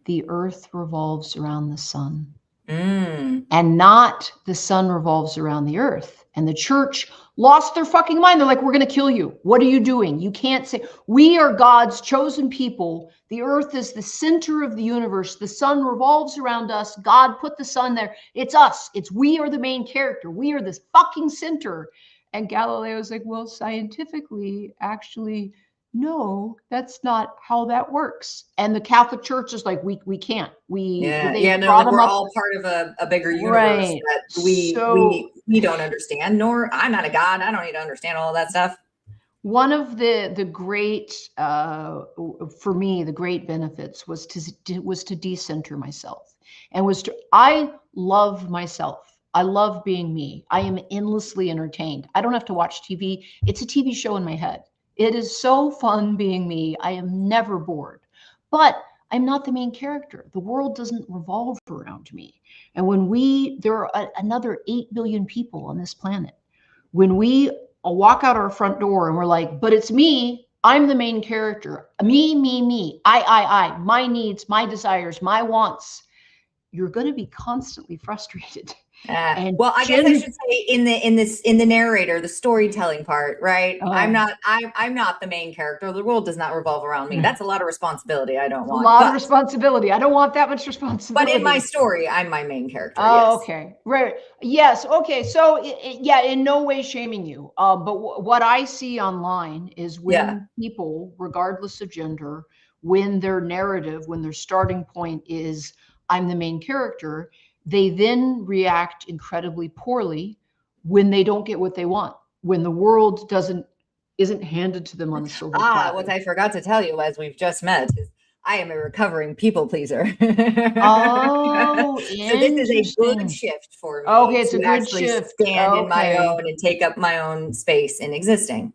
the earth revolves around the sun. And not the sun revolves around the earth. And the church lost their fucking mind. They're like, we're going to kill you. What are you doing? You can't say, we are God's chosen people. The earth is the center of the universe. The sun revolves around us. God put the sun there. It's us. We are the main character. We are this fucking center. And Galileo's like, well, scientifically, actually, no, that's not how that works. And the Catholic Church is like, we can't. We're all part of a bigger universe that we don't understand. Nor I'm not a god. I don't need to understand all of that stuff. One of the great for me, the great benefits was to decenter myself, and I love myself. I love being me. I am endlessly entertained. I don't have to watch TV. It's a TV show in my head. It is so fun being me. I am never bored, but I'm not the main character. The world doesn't revolve around me. And when there are another 8 billion people on this planet, when we walk out our front door and we're like, but it's me, I'm the main character. Me, I, my needs, my desires, my wants. You're going to be constantly frustrated. Well, I guess I should say in the narrator, the storytelling part, right? I'm not the main character. The world does not revolve around me. That's a lot of responsibility. I don't want a lot of responsibility. I don't want that much responsibility. But in my story, I'm my main character. Oh, yes. Okay. Right. Yes. Okay. So in no way shaming you. But what I see online is when people, regardless of gender, when their narrative, when their starting point is I'm the main character, they then react incredibly poorly when they don't get what they want, when the world isn't handed to them on a silver platter. What I forgot to tell you, as we've just met, is I am a recovering people pleaser. Oh, so this is a good shift for me. Okay, it's a good shift. Stand in my own and take up my own space in existing.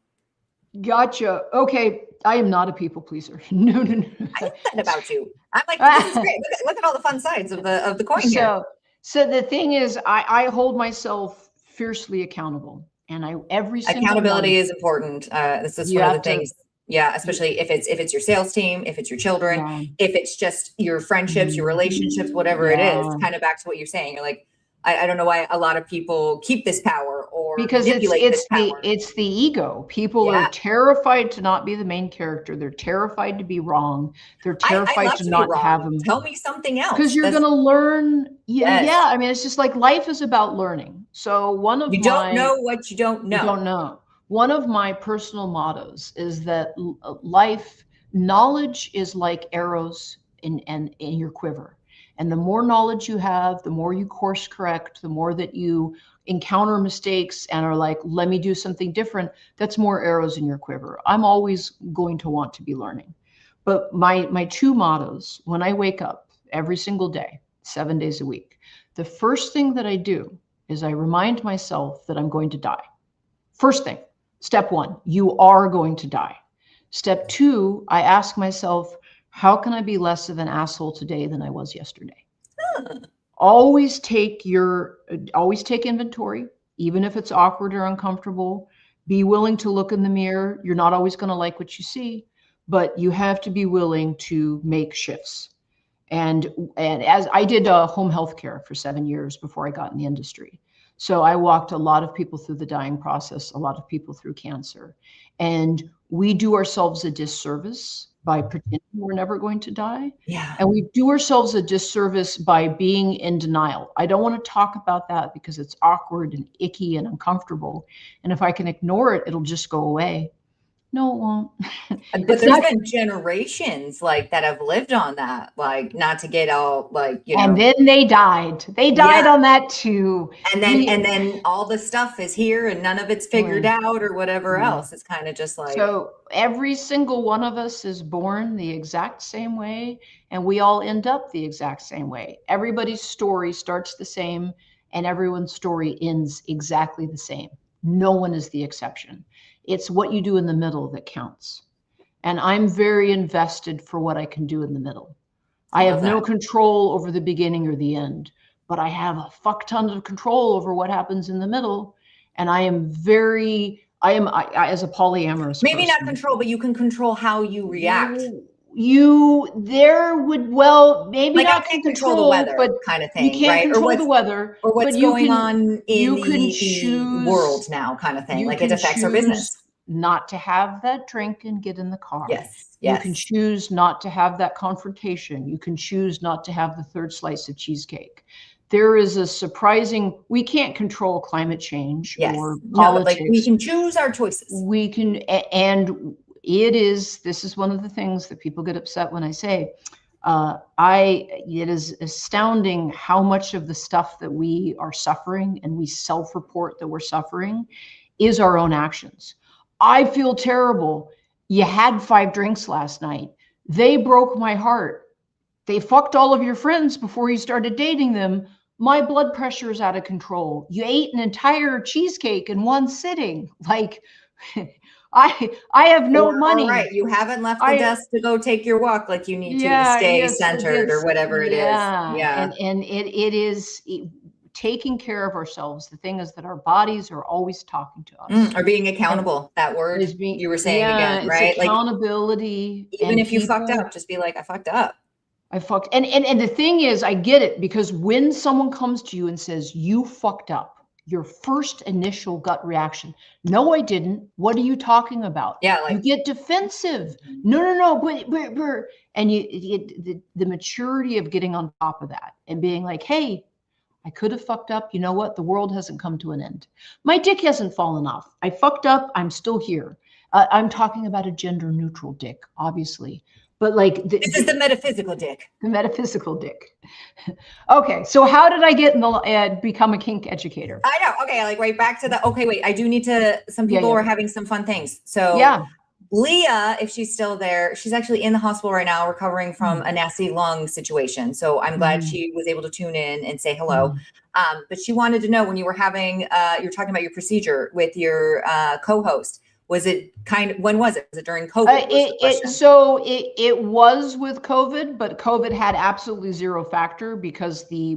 Gotcha. Okay, I am not a people pleaser. No. I like that about you. I'm like, this is great. Look at all the fun sides of the coin here. So the thing is, I hold myself fiercely accountable, and accountability is important. This is one of the things. Yeah, especially if it's your sales team, if it's your children, if it's just your friendships, your relationships, whatever it is. Kind of back to what you're saying. You're like, I don't know why a lot of people keep this power or because it's the ego. People are terrified to not be the main character. They're terrified to be wrong. They're terrified to not have them. Tell me something else. Because you're going to learn. Yeah. I mean, it's just like life is about learning. So you don't know what you don't know. You don't know. One of my personal mottos is that knowledge is like arrows in your quiver. And the more knowledge you have, the more you course correct, the more that you encounter mistakes and are like, let me do something different, that's more arrows in your quiver. I'm always going to want to be learning. But my two mottos when I wake up every single day, 7 days a week. The first thing that I do is I remind myself that I'm going to die. First thing, step one, you are going to die. Step two, I ask myself, how can I be less of an asshole today than I was yesterday? Always take inventory, even if it's awkward or uncomfortable. Be willing to look in the mirror. You're not always going to like what you see, but you have to be willing to make shifts. And as I did home health care for 7 years before I got in the industry. So I walked a lot of people through the dying process, a lot of people through cancer. And we do ourselves a disservice by pretending we're never going to die. Yeah. And we do ourselves a disservice by being in denial. I don't want to talk about that because it's awkward and icky and uncomfortable. And if I can ignore it, it'll just go away. No, it won't. But there's been generations like that have lived on that, like not to get all like, you know. And then they died. They died on that too. And then all the stuff is here and none of it's figured out or whatever else. It's kind of just like. So every single one of us is born the exact same way, and we all end up the exact same way. Everybody's story starts the same, and everyone's story ends exactly the same. No one is the exception. It's what you do in the middle that counts. And I'm very invested for what I can do in the middle. I have no control over the beginning or the end, but I have a fuck ton of control over what happens in the middle. And I am as a polyamorous maybe person, not control, but you can control how you react. Maybe like not I can't control the weather, but kind of thing, you can't right? control the weather, or what's but going on in the world now, kind of thing. Like it affects our business. Not to have that drink and get in the car. Yes. You can choose not to have that confrontation. You can choose not to have the third slice of cheesecake. There is a surprising, we can't control climate change or politics. Like we can choose our choices. We can, and this is one of the things that people get upset when I say, it is astounding how much of the stuff that we are suffering and we self-report that we're suffering is our own actions. I feel terrible. You had 5 drinks last night. They broke my heart. They fucked all of your friends before you started dating them. My blood pressure is out of control. You ate an entire cheesecake in one sitting. Like, I have no money. Right. You haven't left the desk to go take your walk like you need to stay centered or whatever it is. Yeah. And it is taking care of ourselves. The thing is that our bodies are always talking to us. Or being accountable. That word you were saying again, right? Accountability. Like, even if you fucked up, just be like, I fucked up. And the thing is, I get it, because when someone comes to you and says, you fucked up, your first initial gut reaction, no, I didn't. What are you talking about? Yeah. Like, you get defensive. No. But and the maturity of getting on top of that and being like, hey, I could have fucked up. You know what? The world hasn't come to an end. My dick hasn't fallen off. I fucked up. I'm still here. I'm talking about a gender neutral dick, obviously. But like this is the metaphysical dick. The metaphysical dick. Okay, so how did I get in the become a kink educator? I know. Okay, like right back to the. Okay, wait. I do need to. Some people are having some fun things. So Leah, if she's still there, she's actually in the hospital right now, recovering from a nasty lung situation. So I'm glad she was able to tune in and say hello. But she wanted to know, when you were having, you're talking about your procedure with your co-host. Was it when was it? Was it during COVID? It was with COVID, but COVID had absolutely zero factor because the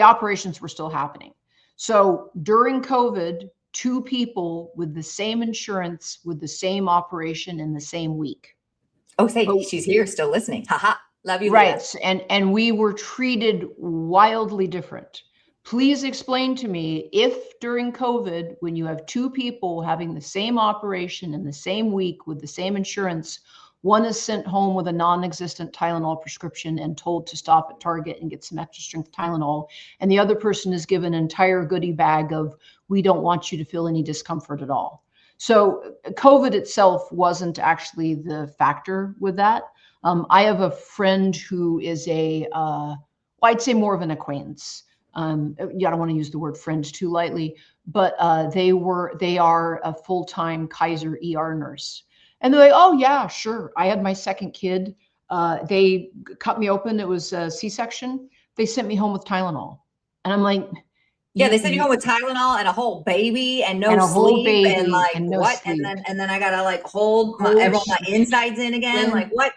operations were still happening. So during COVID, 2 people with the same insurance with the same operation in the same week. Oh, she's here still listening. Haha. Love you. Right. And we were treated wildly different. Please explain to me, if during COVID, when you have 2 people having the same operation in the same week with the same insurance, one is sent home with a non-existent Tylenol prescription and told to stop at Target and get some extra strength Tylenol, and the other person is given an entire goodie bag of, we don't want you to feel any discomfort at all. So COVID itself wasn't actually the factor with that. I have a friend who is I'd say more of an acquaintance. I don't want to use the word friend too lightly, but they are a full-time Kaiser ER nurse. And they're like, oh yeah, sure. I had my second kid. They cut me open. It was a C-section. They sent me home with Tylenol. And I'm like, yeah, they sent you home with Tylenol and a whole baby and no and a whole sleep baby and like and no what? sleep. And then I gotta like hold my insides in again. Like what?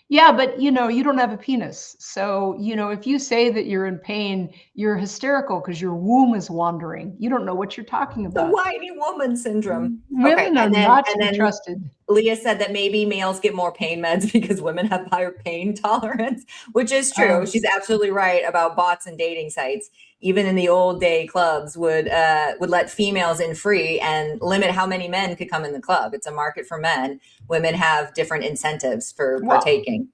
Yeah, but you don't have a penis. So, if you say that you're in pain, you're hysterical because your womb is wandering. You don't know what you're talking about. The whiny woman syndrome. Women are not to be trusted. Leah said that maybe males get more pain meds because women have higher pain tolerance, which is true. She's absolutely right about bots and dating sites. Even in the old day, clubs would let females in free and limit how many men could come in the club. It's a market for men. Women have different incentives for partaking.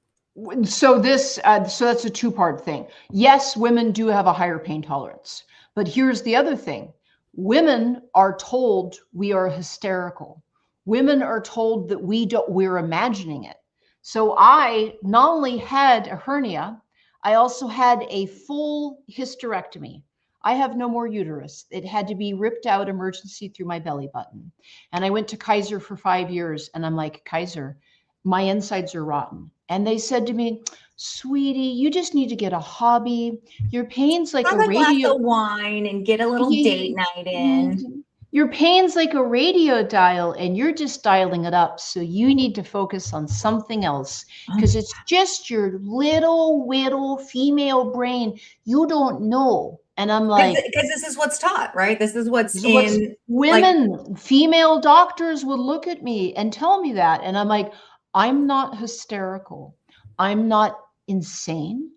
So that's a two-part thing. Yes, women do have a higher pain tolerance, but here's the other thing. Women are told we are hysterical. Women are told that we're imagining it. So I not only had a hernia, I also had a full hysterectomy. I have no more uterus. It had to be ripped out emergency through my belly button. And I went to Kaiser for 5 years and I'm like, Kaiser, my insides are rotten. And they said to me, sweetie, you just need to get a hobby. Your pain's like have a radio glass of wine and get a little date night in. Your pain's like a radio dial and you're just dialing it up. So you need to focus on something else because it's just your little female brain. You don't know. And I'm like, because this is what's taught, right? This is what's women, like, female doctors would look at me and tell me that. And I'm like, I'm not hysterical. I'm not insane.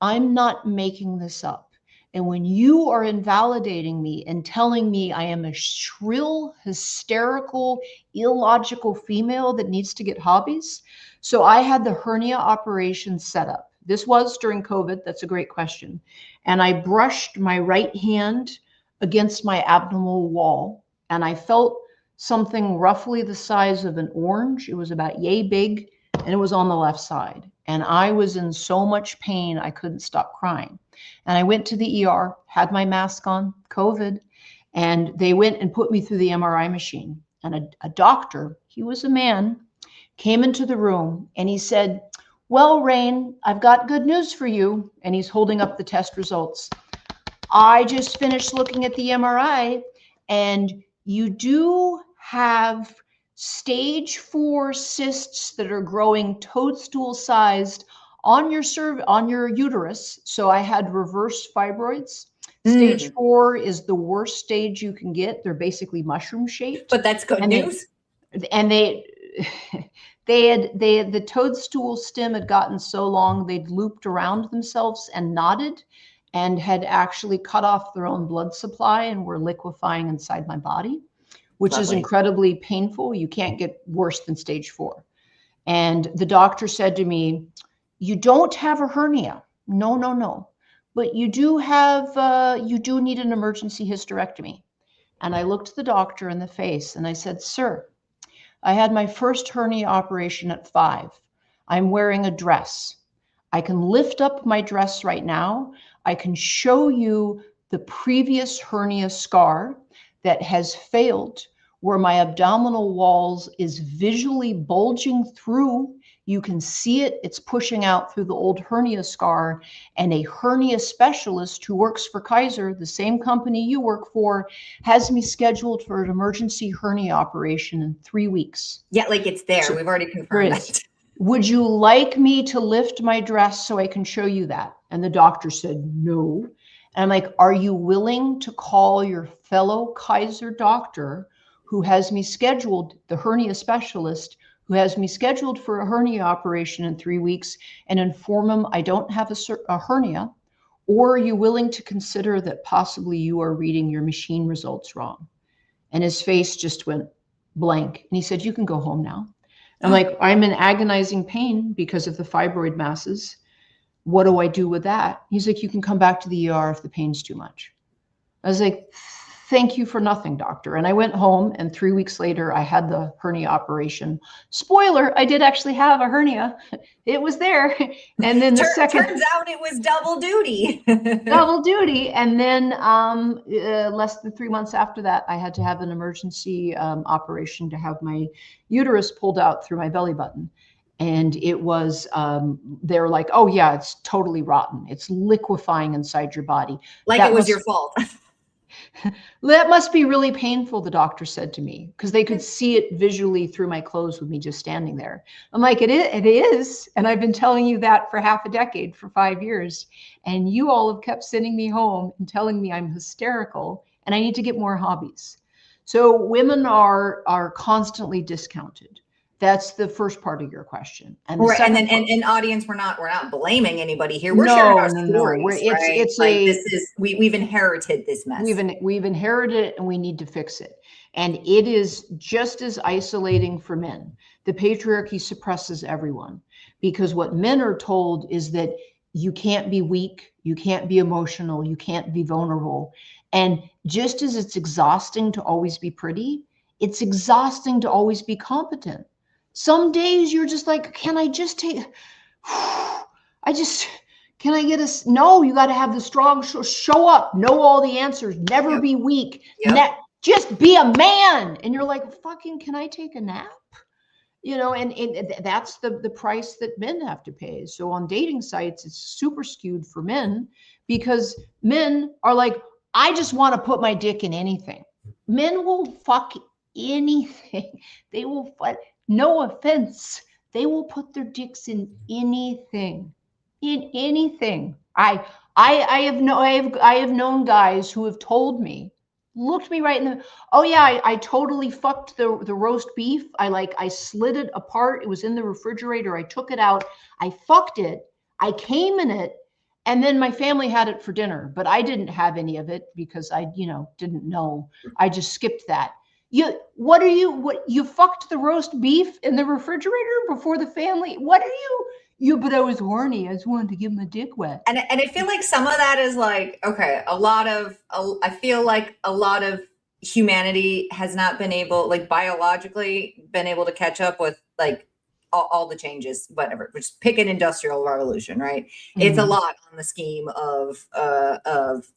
I'm not making this up. And when you are invalidating me and telling me I am a shrill, hysterical, illogical female that needs to get hobbies. So I had the hernia operation set up. This was during COVID. That's a great question. And I brushed my right hand against my abdominal wall and I felt something roughly the size of an orange. It was about yay big and it was on the left side. And I was in so much pain, I couldn't stop crying. And I went to the ER, had my mask on, COVID, and they went and put me through the MRI machine. And a doctor, he was a man, came into the room and he said, well, Rain, I've got good news for you. And he's holding up the test results. I just finished looking at the MRI and you do have stage 4 cysts that are growing toadstool sized on your uterus. So I had reverse fibroids. Stage 4 is the worst stage you can get. They're basically mushroom shaped. But that's good news. The toadstool stem had gotten so long they'd looped around themselves and knotted and had actually cut off their own blood supply and were liquefying inside my body, which is incredibly painful. You can't get worse than stage 4. And the doctor said to me, you don't have a hernia. No. But you do need an emergency hysterectomy. And I looked the doctor in the face and I said, sir, I had my first hernia operation at 5. I'm wearing a dress. I can lift up my dress right now. I can show you the previous hernia scar that has failed, where my abdominal walls is visually bulging through. You can see it. It's pushing out through the old hernia scar. And a hernia specialist who works for Kaiser, the same company you work for, has me scheduled for an emergency hernia operation in 3 weeks. Yeah, like it's there. So we've already confirmed that. Would you like me to lift my dress so I can show you that? And the doctor said, no. And I'm like, are you willing to call your fellow Kaiser doctor who has me scheduled, the hernia specialist, who has me scheduled for a hernia operation in 3 weeks, and inform him I don't have a hernia? Or are you willing to consider that possibly you are reading your machine results wrong? And his face just went blank. And he said, you can go home now. I'm like, I'm in agonizing pain because of the fibroid masses. What do I do with that? He's like, you can come back to the ER if the pain's too much. I was like, thank you for nothing, doctor. And I went home and 3 weeks later, I had the hernia operation. Spoiler, I did actually have a hernia. It was there. And then turns out it was double duty. Double duty. And then less than 3 months after that, I had to have an emergency operation to have my uterus pulled out through my belly button. And it was, they're like, oh yeah, it's totally rotten. It's liquefying inside your body. Like it was your fault. That must be really painful, the doctor said to me, because they could see it visually through my clothes with me just standing there. I'm like, it is. And I've been telling you that for half a decade, for 5 years. And you all have kept sending me home and telling me I'm hysterical and I need to get more hobbies. So women are constantly discounted. That's the first part of your question. And the Right. And second then, part, and audience, we're not blaming anybody here. We're sharing our stories, right? It's like this is, we've inherited this mess. We've inherited it and we need to fix it. And it is just as isolating for men. The patriarchy suppresses everyone, because what men are told is that you can't be weak, you can't be emotional, you can't be vulnerable. And just as it's exhausting to always be pretty, it's exhausting to always be competent. Some days you're just like, can I just take, can I get a, no, you got to have the strong, show up, know all the answers, never be weak, just be a man. And you're like, fucking, can I take a nap? You know, and that's the price that men have to pay. So on dating sites, it's super skewed for men, because men are like, I just want to put my dick in anything. Men will fuck anything. They will fuck. No offense, they will put their dicks in anything, I have known guys who have told me, looked me right in the, oh yeah, I totally fucked the roast beef. I slid it apart. It was in the refrigerator. I took it out. I fucked it. I came in it. And then my family had it for dinner, but I didn't have any of it because I, didn't know. I just skipped that. You fucked the roast beef in the refrigerator before the family? What are you, but I was horny. I just wanted to give my dick wet. And I feel like some of that is like, okay, I feel like a lot of humanity has not been able, like biologically been able to catch up with like all the changes, whatever, just pick an industrial revolution, right? Mm-hmm. It's a lot on the scheme of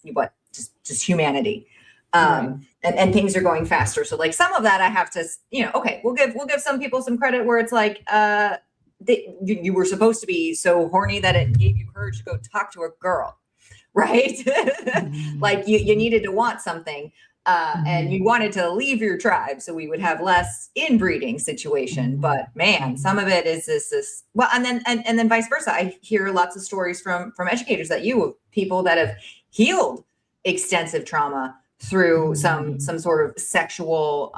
what, just humanity. Right. And things are going faster. So like some of that I have to, okay, we'll give some people some credit where it's like, you were supposed to be so horny that it gave you courage to go talk to a girl, right? Mm-hmm. Like you needed to want something, and you wanted to leave your tribe so we would have less inbreeding situation. But man, some of it is this well, and then vice versa. I hear lots of stories from educators people that have healed extensive trauma through some sort of sexual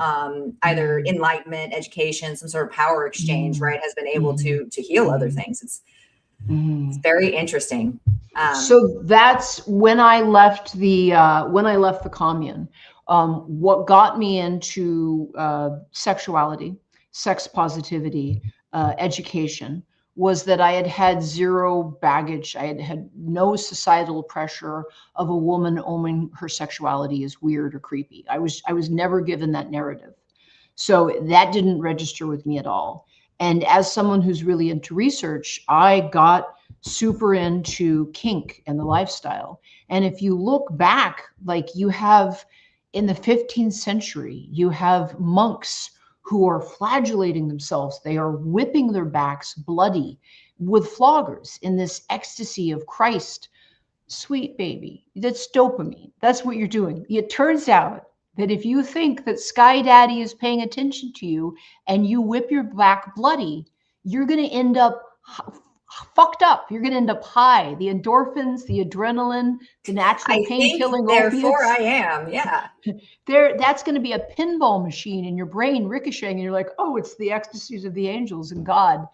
either enlightenment, education, some sort of power exchange, right, has been able to heal other things. It's very interesting. So that's when I left the commune. What got me into sexuality, sex positivity, education, was that I had zero baggage. I had no societal pressure of a woman owning her sexuality as weird or creepy. I was never given that narrative. So that didn't register with me at all. And as someone who's really into research, I got super into kink and the lifestyle. And if you look back, like you have in the 15th century, you have monks who are flagellating themselves. They are whipping their backs bloody with floggers in this ecstasy of Christ. Sweet baby, that's dopamine. That's what you're doing. It turns out that if you think that Sky Daddy is paying attention to you and you whip your back bloody, you're going to end up fucked up. You're going to end up high. The endorphins, the adrenaline, the natural pain-killing opiates. Therefore I am, yeah. That's going to be a pinball machine in your brain ricocheting, and you're like, oh, it's the ecstasies of the angels and God.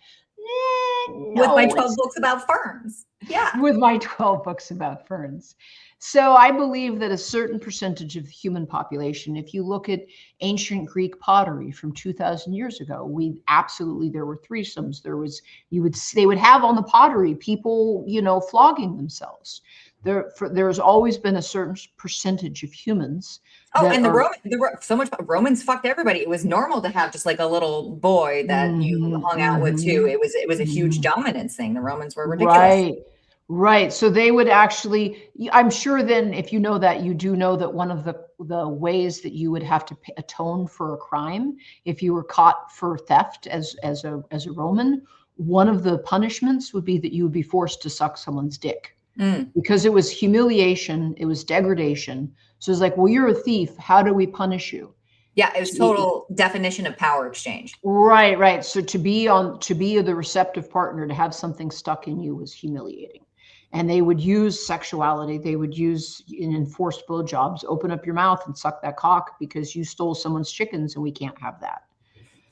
No, with my 12 books about ferns. Yeah. With my 12 books about ferns. So I believe that a certain percentage of the human population, if you look at ancient Greek pottery from 2,000 years ago, there were threesomes. They would have on the pottery people, flogging themselves. There's always been a certain percentage of humans. Oh, and so much Romans fucked everybody. It was normal to have just like a little boy that you hung out with too. It was a huge dominance thing. The Romans were ridiculous. Right. So they would actually, I'm sure then if you know that, you do know that one of the ways that you would have to atone for a crime if you were caught for theft as a Roman one of the punishments would be that you would be forced to suck someone's dick. Mm. Because it was humiliation, it was degradation. So it's like, well, you're a thief. How do we punish you? Yeah, it was total definition of power exchange. Right. So to be the receptive partner, to have something stuck in you was humiliating. And they would use sexuality. They would use in enforced blowjobs, open up your mouth and suck that cock because you stole someone's chickens and we can't have that.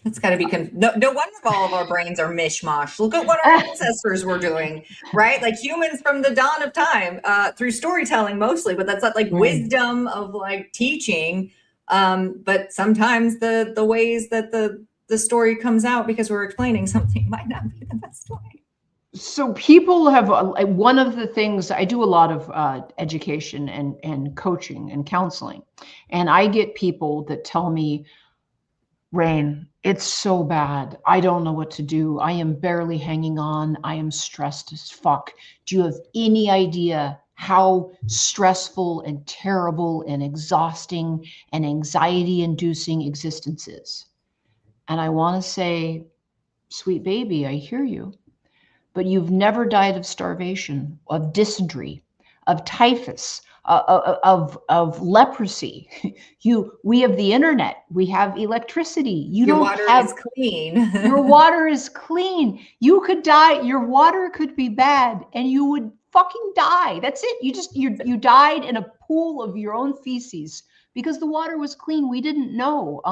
It's got to be no wonder all of our brains are mishmash. Look at what our ancestors were doing, right? Like humans from the dawn of time, through storytelling mostly, but that's not like wisdom of like teaching. But sometimes the ways that the story comes out because we're explaining something might not be the best way. So people have, one of the things, I do a lot of education and coaching and counseling, and I get people that tell me, Rain, it's so bad. I don't know what to do. I am barely hanging on. I am stressed as fuck. Do you have any idea how stressful and terrible and exhausting and anxiety inducing existence is? And I want to say, sweet baby, I hear you. But you've never died of starvation, of dysentery, of typhus, of leprosy. We have the internet. We have electricity. Your water is clean. Your water is clean. You could die. Your water could be bad, and you would fucking die. That's it. You died in a pool of your own feces because the water was clean. We didn't know.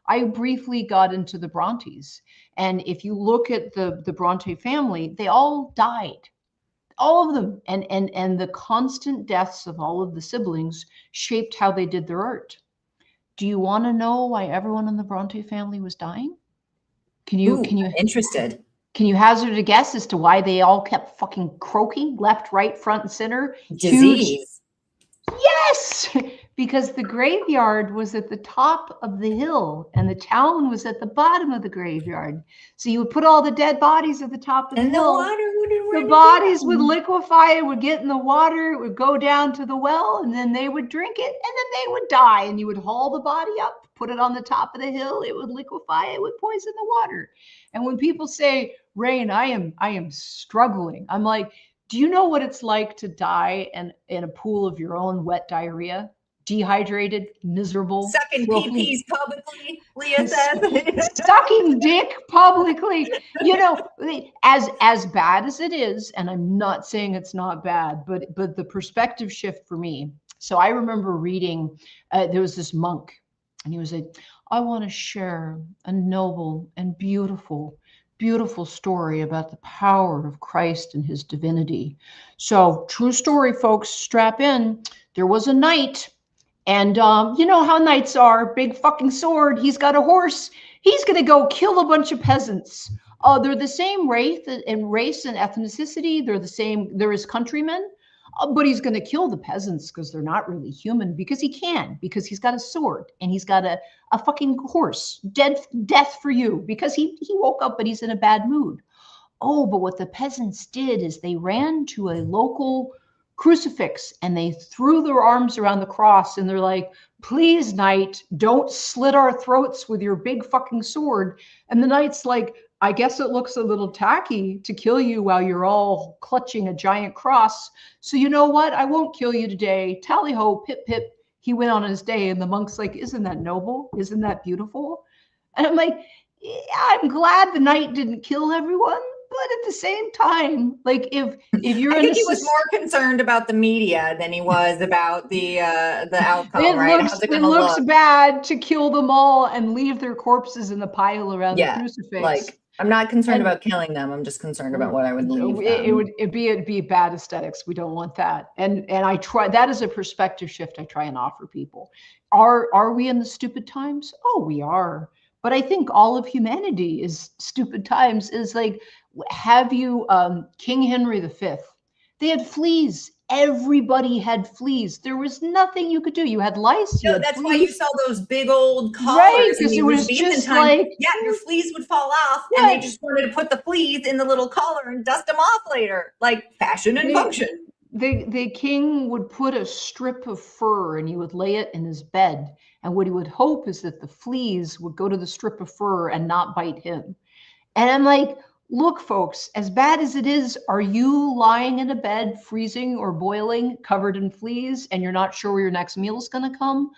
I briefly got into the Brontes. And if you look at the Bronte family, they all died, all of them. And the constant deaths of all of the siblings shaped how they did their art. Do you want to know why everyone in the Bronte family was dying? Can you interested? Can you hazard a guess as to why they all kept fucking croaking left, right, front, and center? Disease. Yes, because the graveyard was at the top of the hill and the town was at the bottom of the graveyard. So you would put all the dead bodies at the top of the hill. The bodies would liquefy, it would get in the water, it would go down to the well, and then they would drink it, and then they would die. And you would haul the body up, put it on the top of the hill, it would liquefy, it would poison the water. And when people say, Rain, I am struggling, I'm like, do you know what it's like to die in a pool of your own wet diarrhea? Dehydrated, miserable. Sucking PPs publicly, Leah says. Sucking dick publicly. You know, as bad as it is, and I'm not saying it's not bad, but the perspective shift for me. So I remember reading, there was this monk, and he was like, I want to share a noble and beautiful story about the power of Christ and his divinity. So true story, folks, strap in. There was a knight, and you know how knights are, big fucking sword. He's got a horse. He's going to go kill a bunch of peasants. They're the same race and ethnicity. They're the same. They're his countrymen. But he's going to kill the peasants because they're not really human, because he can, because he's got a sword and he's got a fucking horse. Death for you, because he woke up but he's in a bad mood. Oh, but what the peasants did is they ran to a local crucifix and they threw their arms around the cross and they're like, please, knight, don't slit our throats with your big fucking sword. And the knight's like, I guess it looks a little tacky to kill you while you're all clutching a giant cross. So you know what? I won't kill you today. Tally ho, pip, pip. He went on his day. And the monk's like, isn't that noble? Isn't that beautiful? And I'm like, yeah, I'm glad the knight didn't kill everyone. But at the same time, like if you're I think he was more concerned about the media than he was about the outcome, right? It looks bad to kill them all and leave their corpses in the pile around the crucifix. Like, I'm not concerned about killing them. I'm just concerned about what I would leave them. It'd be bad aesthetics. We don't want that. And I try, that is a perspective shift I try and offer people. Are we in the stupid times? Oh, we are. But I think all of humanity is stupid times. Is like, have you King Henry V? They had fleas. Everybody had fleas. There was nothing you could do. You had lice. No, that's why you saw those big old collars. Right, because it was just like, your fleas would fall off, and they just wanted to put the fleas in the little collar and dust them off later, like fashion and function. The king would put a strip of fur and he would lay it in his bed. And what he would hope is that the fleas would go to the strip of fur and not bite him. And I'm like, look, folks, as bad as it is, are you lying in a bed, freezing or boiling, covered in fleas, and you're not sure where your next meal is going to come?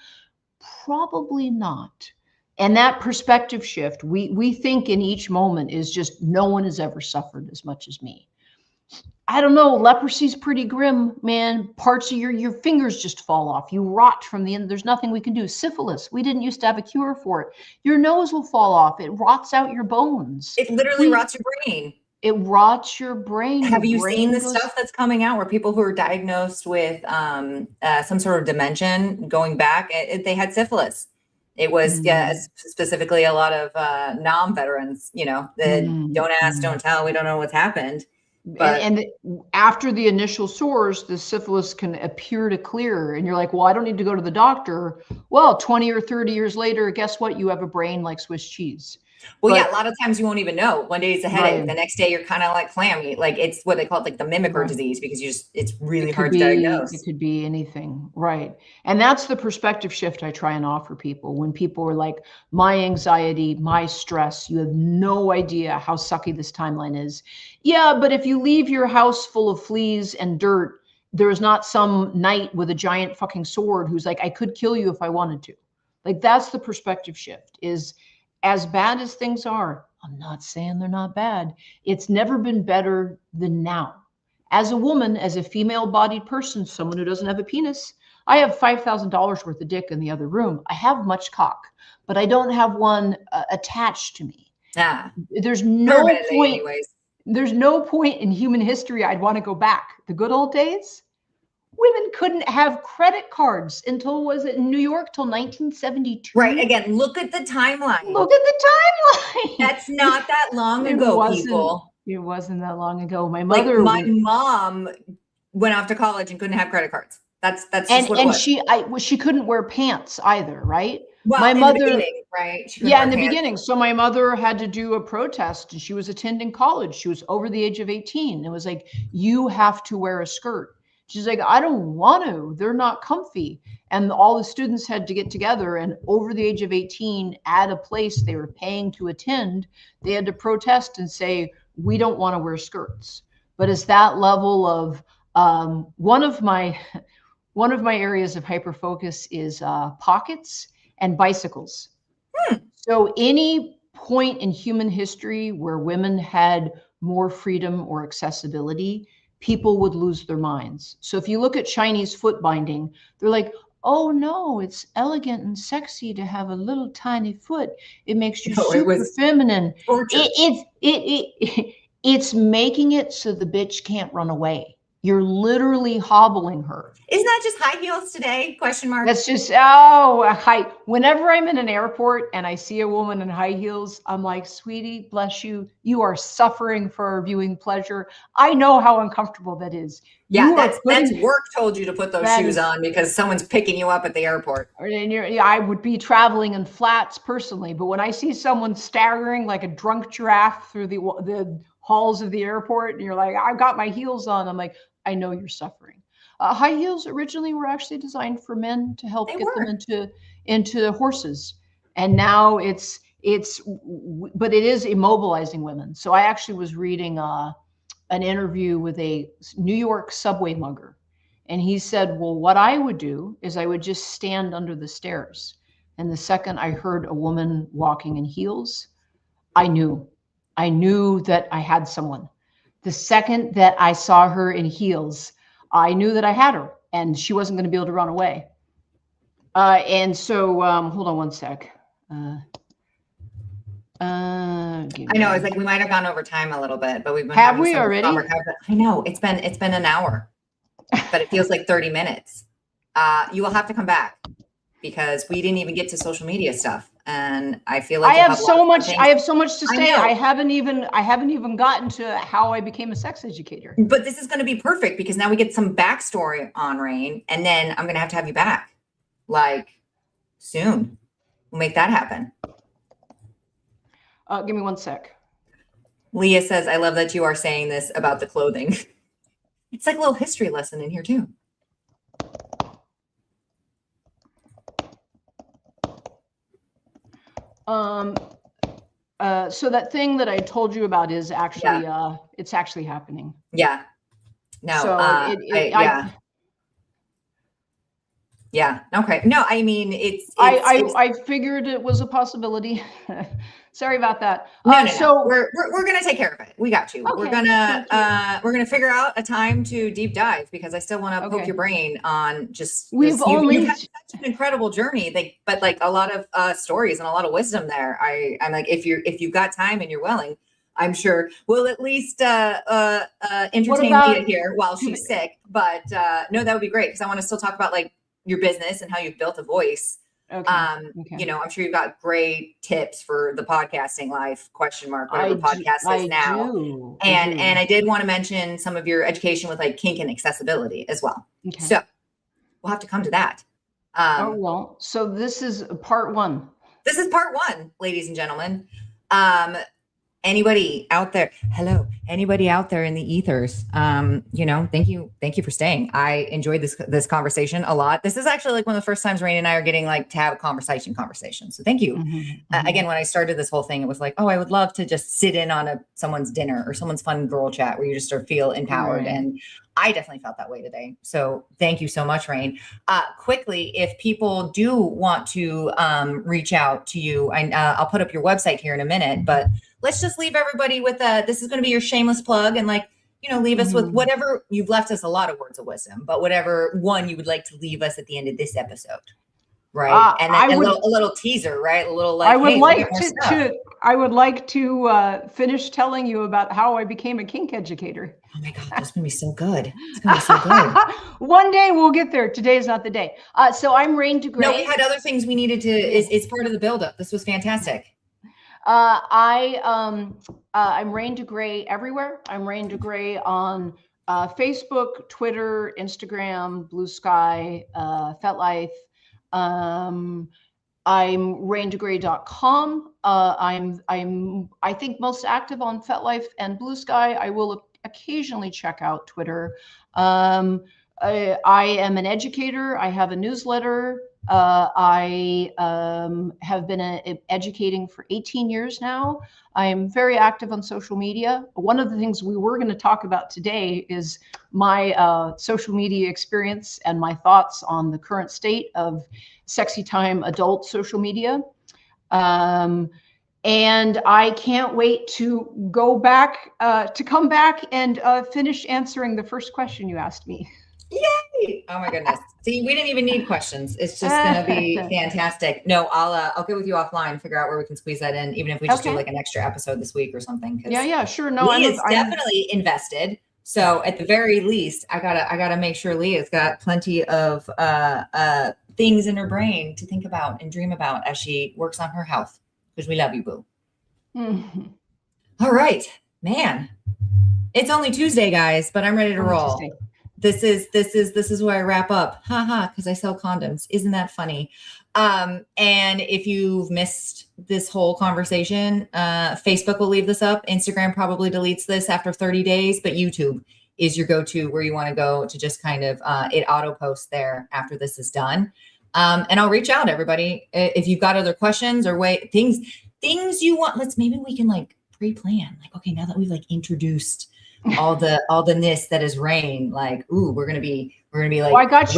Probably not. And that perspective shift, we think in each moment is just, no one has ever suffered as much as me. I don't know. Leprosy's pretty grim, man. Parts of your fingers just fall off. You rot from the end. There's nothing we can do. Syphilis, we didn't used to have a cure for it. Your nose will fall off. It rots out your bones. It literally rots your brain. It rots your brain. Have you brain seen the goes... stuff that's coming out where people who are diagnosed with some sort of dementia going back, they had syphilis. It was specifically a lot of non-veterans, you know, that don't ask, don't tell, we don't know what's happened. But and after the initial sores, the syphilis can appear to clear. And you're like, well, I don't need to go to the doctor. Well, 20 or 30 years later, guess what? You have a brain like Swiss cheese. Well, yeah, a lot of times you won't even know. One day it's a headache. Right. The next day you're kind of like clammy. Like it's what they call it, like the mimicker disease, because it's really hard to diagnose. It could be anything. Right. And that's the perspective shift I try and offer people. When people are like, my anxiety, my stress, you have no idea how sucky this timeline is. Yeah, but if you leave your house full of fleas and dirt, there's not some knight with a giant fucking sword who's like, I could kill you if I wanted to. Like, that's the perspective shift is, as bad as things are, I'm not saying they're not bad. It's never been better than now. As a woman, as a female-bodied person, someone who doesn't have a penis, I have $5,000 worth of dick in the other room. I have much cock, but I don't have one attached to me. There's no point. Anyways. There's no point in human history I'd want to go back. The good old days, women couldn't have credit cards until, was it in New York, till 1972? Right. Again, look at the timeline. Look at the timeline. That's not that long ago, people. It wasn't that long ago. My mom went off to college and couldn't have credit cards. That's just what it was. She couldn't wear pants either, right? Well, my mother, in the beginning, right? Yeah, in the beginning. So my mother had to do a protest, and she was attending college. She was over the age of 18. It was like, you have to wear a skirt. She's like, I don't want to. They're not comfy. And all the students had to get together, and over the age of 18, at a place they were paying to attend, they had to protest and say, we don't want to wear skirts. But it's that level of one of my areas of hyper focus is pockets and bicycles. So any point in human history where women had more freedom or accessibility, people would lose their minds. So if you look at Chinese foot binding, they're like, oh no, it's elegant and sexy to have a little tiny foot. It makes you super feminine. It's making it so the bitch can't run away. You're literally hobbling her. Isn't that just high heels today? Question mark. That's just, high. Whenever I'm in an airport and I see a woman in high heels, I'm like, sweetie, bless you. You are suffering for our viewing pleasure. I know how uncomfortable that is. Yeah, that's work told you to put those shoes on because someone's picking you up at the airport. I would be traveling in flats personally, but when I see someone staggering like a drunk giraffe through the halls of the airport, and you're like, I've got my heels on, I'm like, I know you're suffering. High heels originally were actually designed for men to help them into horses. And now but it is immobilizing women. So I actually was reading an interview with a New York subway mugger. And he said, well, what I would do is I would just stand under the stairs. And the second I heard a woman walking in heels, I knew that I had someone. The second that I saw her in heels, I knew that I had her and she wasn't going to be able to run away. And so, hold on one sec. I know it's like we might have gone over time a little bit, but we've been have we already? I know it's been an hour, but it feels like 30 minutes. You will have to come back because we didn't even get to social media stuff. And I feel like I have so much to say. I haven't even gotten to how I became a sex educator. But this is going to be perfect because now we get some backstory on Rain, and then I'm going to have you back like soon. We'll make that happen. Give me one sec. Leah says, I love that you are saying this about the clothing. It's like a little history lesson in here too. so that thing that I told you about is actually, it's actually happening. Yeah. No, So yeah. Okay. No, I mean, I figured it was a possibility. Sorry about that. No. So we're gonna take care of it. We got you. Okay, We're gonna figure out a time to deep dive, because I still want to poke your brain on just you've had such an incredible journey, but like a lot of stories and a lot of wisdom there. I'm like, if you've got time and you're willing, I'm sure we'll at least entertain Leah here while she's sick. But no, that would be great, because I want to still talk about like your business and how you've built a voice. You know, I'm sure you've got great tips for the podcasting life, whatever podcast is now. And I did want to mention some of your education with like kink and accessibility as well. Okay. So we'll have to come to that. So this is part one. This is part one, ladies and gentlemen. Anybody out there? Hello, anybody out there in the ethers? You know, thank you for staying. I enjoyed this conversation a lot. This is actually like one of the first times Rain and I are getting like to have a conversation. So thank you. Again, when I started this whole thing, it was like, oh, I would love to just sit in on someone's dinner or someone's fun girl chat where you just sort of feel empowered. And I definitely felt that way today. So thank you so much, Rain. Quickly, if people do want to reach out to you, I'll put up your website here in a minute, but let's just leave everybody with this is going to be your shameless plug, and like, you know, leave us with whatever. You've left us a lot of words of wisdom, but whatever one you would like to leave us at the end of this episode. Right. And then a little teaser, right? A little like, I would like to finish telling you about how I became a kink educator. Oh my God, that's gonna be so good. It's gonna be so good. One day we'll get there. Today is not the day. So I'm Rain DeGrey. No, we had other things we needed to. It's part of the buildup. This was fantastic. I'm Rain DeGrey everywhere. I'm Rain DeGrey on Facebook, Twitter, Instagram, Blue Sky, FetLife. I'm raindegrey.com. I think most active on FetLife and Blue Sky. I will occasionally check out Twitter. I am an educator. I have a newsletter. I have been educating for 18 years now. I am very active on social media. One of the things we were going to talk about today is my social media experience and my thoughts on the current state of sexy time adult social media. And I can't wait to go back, to come back and finish answering the first question you asked me. Yay! Oh my goodness. See, we didn't even need questions. It's just going to be fantastic. No, I'll get with you offline, figure out where we can squeeze that in, even if we just do like an extra episode this week or something. Yeah, sure. No, Leah's definitely invested. So at the very least, I gotta make sure Leah's got plenty of things in her brain to think about and dream about as she works on her health, because we love you, boo. All right, man. It's only Tuesday, guys, but I'm ready to roll. Tuesday. This is where I wrap up. Haha, because I sell condoms. Isn't that funny? And if you've missed this whole conversation, Facebook will leave this up. Instagram probably deletes this after 30 days, but YouTube is your go-to where you want to go to just kind of, it auto posts there after this is done. And I'll reach out, everybody. If you've got other questions or things you want, maybe we can like pre-plan. Like, okay, now that we've like introduced all the ness that is Rain, like, ooh, we're gonna be like, I got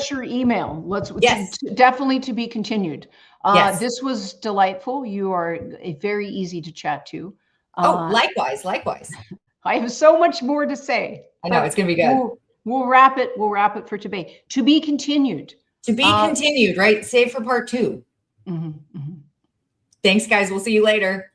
your email. Definitely to be continued. Yes. This was delightful. You are very easy to chat to. Likewise. I have so much more to say. I know it's gonna be good. We'll wrap it for today. To be continued. To be continued, right? Save for part 2. Thanks, guys. We'll see you later.